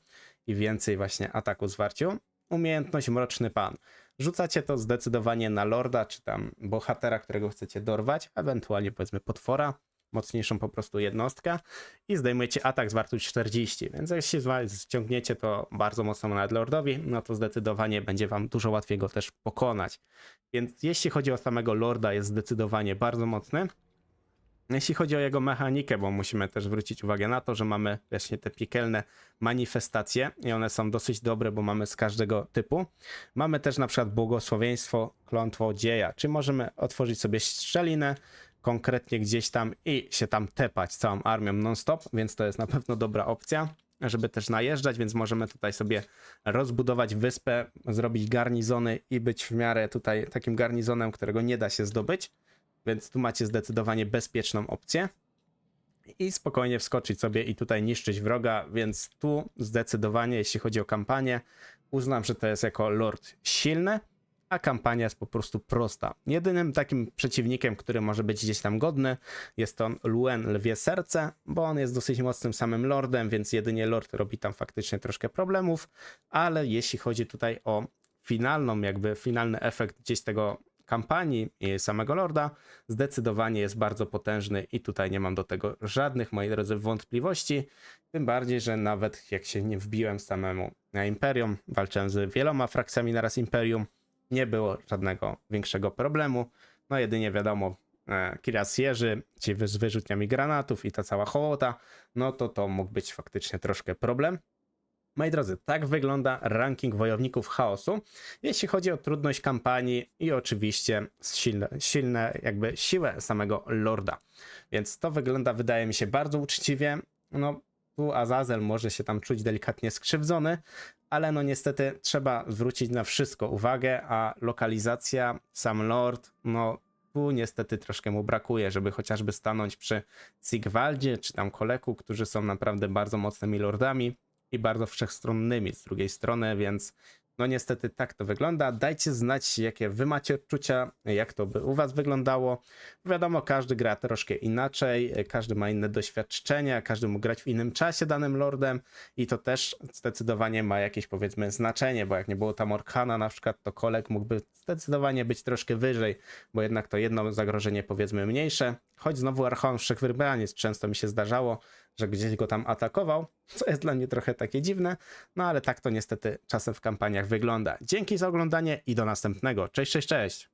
i więcej właśnie ataku zwarciu. Umiejętność Mroczny Pan. Rzucacie to zdecydowanie na lorda, czy tam bohatera, którego chcecie dorwać, ewentualnie powiedzmy potwora, mocniejszą po prostu jednostkę i zdejmujecie atak z wartość 40, więc jeśli ściągniecie to bardzo mocno nawet lordowi, no to zdecydowanie będzie wam dużo łatwiej go też pokonać. Więc jeśli chodzi o samego lorda, jest zdecydowanie bardzo mocny. Jeśli chodzi o jego mechanikę, bo musimy też zwrócić uwagę na to, że mamy właśnie te piekielne manifestacje i one są dosyć dobre, bo mamy z każdego typu. Mamy też na przykład błogosławieństwo klątwodzieja, czyli możemy otworzyć sobie szczelinę konkretnie gdzieś tam i się tam tepać całą armią non-stop, więc to jest na pewno dobra opcja, żeby też najeżdżać, więc możemy tutaj sobie rozbudować wyspę, zrobić garnizony i być w miarę tutaj takim garnizonem, którego nie da się zdobyć. Więc tu macie zdecydowanie bezpieczną opcję i spokojnie wskoczyć sobie i tutaj niszczyć wroga, więc tu zdecydowanie, jeśli chodzi o kampanię, uznam, że to jest jako lord silny, a kampania jest po prostu prosta. Jedynym takim przeciwnikiem, który może być gdzieś tam godny, jest on Luen Lwie Serce, bo on jest dosyć mocnym samym lordem, więc jedynie lord robi tam faktycznie troszkę problemów, ale jeśli chodzi tutaj o finalny efekt gdzieś tego kampanii i samego lorda, zdecydowanie jest bardzo potężny i tutaj nie mam do tego żadnych, moi drodzy, wątpliwości. Tym bardziej, że nawet jak się nie wbiłem samemu na Imperium, walczyłem z wieloma frakcjami naraz Imperium, nie było żadnego większego problemu. No jedynie wiadomo, kirasjerzy, ci z wyrzutniami granatów i ta cała hołota, no to mógł być faktycznie troszkę problem. Moi drodzy, tak wygląda ranking wojowników chaosu, jeśli chodzi o trudność kampanii i oczywiście silne jakby siłę samego lorda. Więc to wygląda, wydaje mi się, bardzo uczciwie. No, tu Azazel może się tam czuć delikatnie skrzywdzony, ale no niestety trzeba zwrócić na wszystko uwagę, a lokalizacja, sam lord, no tu niestety troszkę mu brakuje, żeby chociażby stanąć przy Sigvaldzie czy tam Koleku, którzy są naprawdę bardzo mocnymi lordami i bardzo wszechstronnymi z drugiej strony, więc no niestety tak to wygląda. Dajcie znać, jakie wy macie odczucia, jak to by u was wyglądało. Wiadomo, każdy gra troszkę inaczej, każdy ma inne doświadczenia, każdy mógł grać w innym czasie danym lordem i to też zdecydowanie ma jakieś powiedzmy znaczenie, bo jak nie było tam Orkana na przykład, to Kolek mógłby zdecydowanie być troszkę wyżej, bo jednak to jedno zagrożenie powiedzmy mniejsze, choć znowu Archon Wszechwybraniec często mi się zdarzało, że gdzieś go tam atakował, co jest dla mnie trochę takie dziwne, no ale tak to niestety czasem w kampaniach wygląda. Dzięki za oglądanie i do następnego. Cześć, cześć, cześć!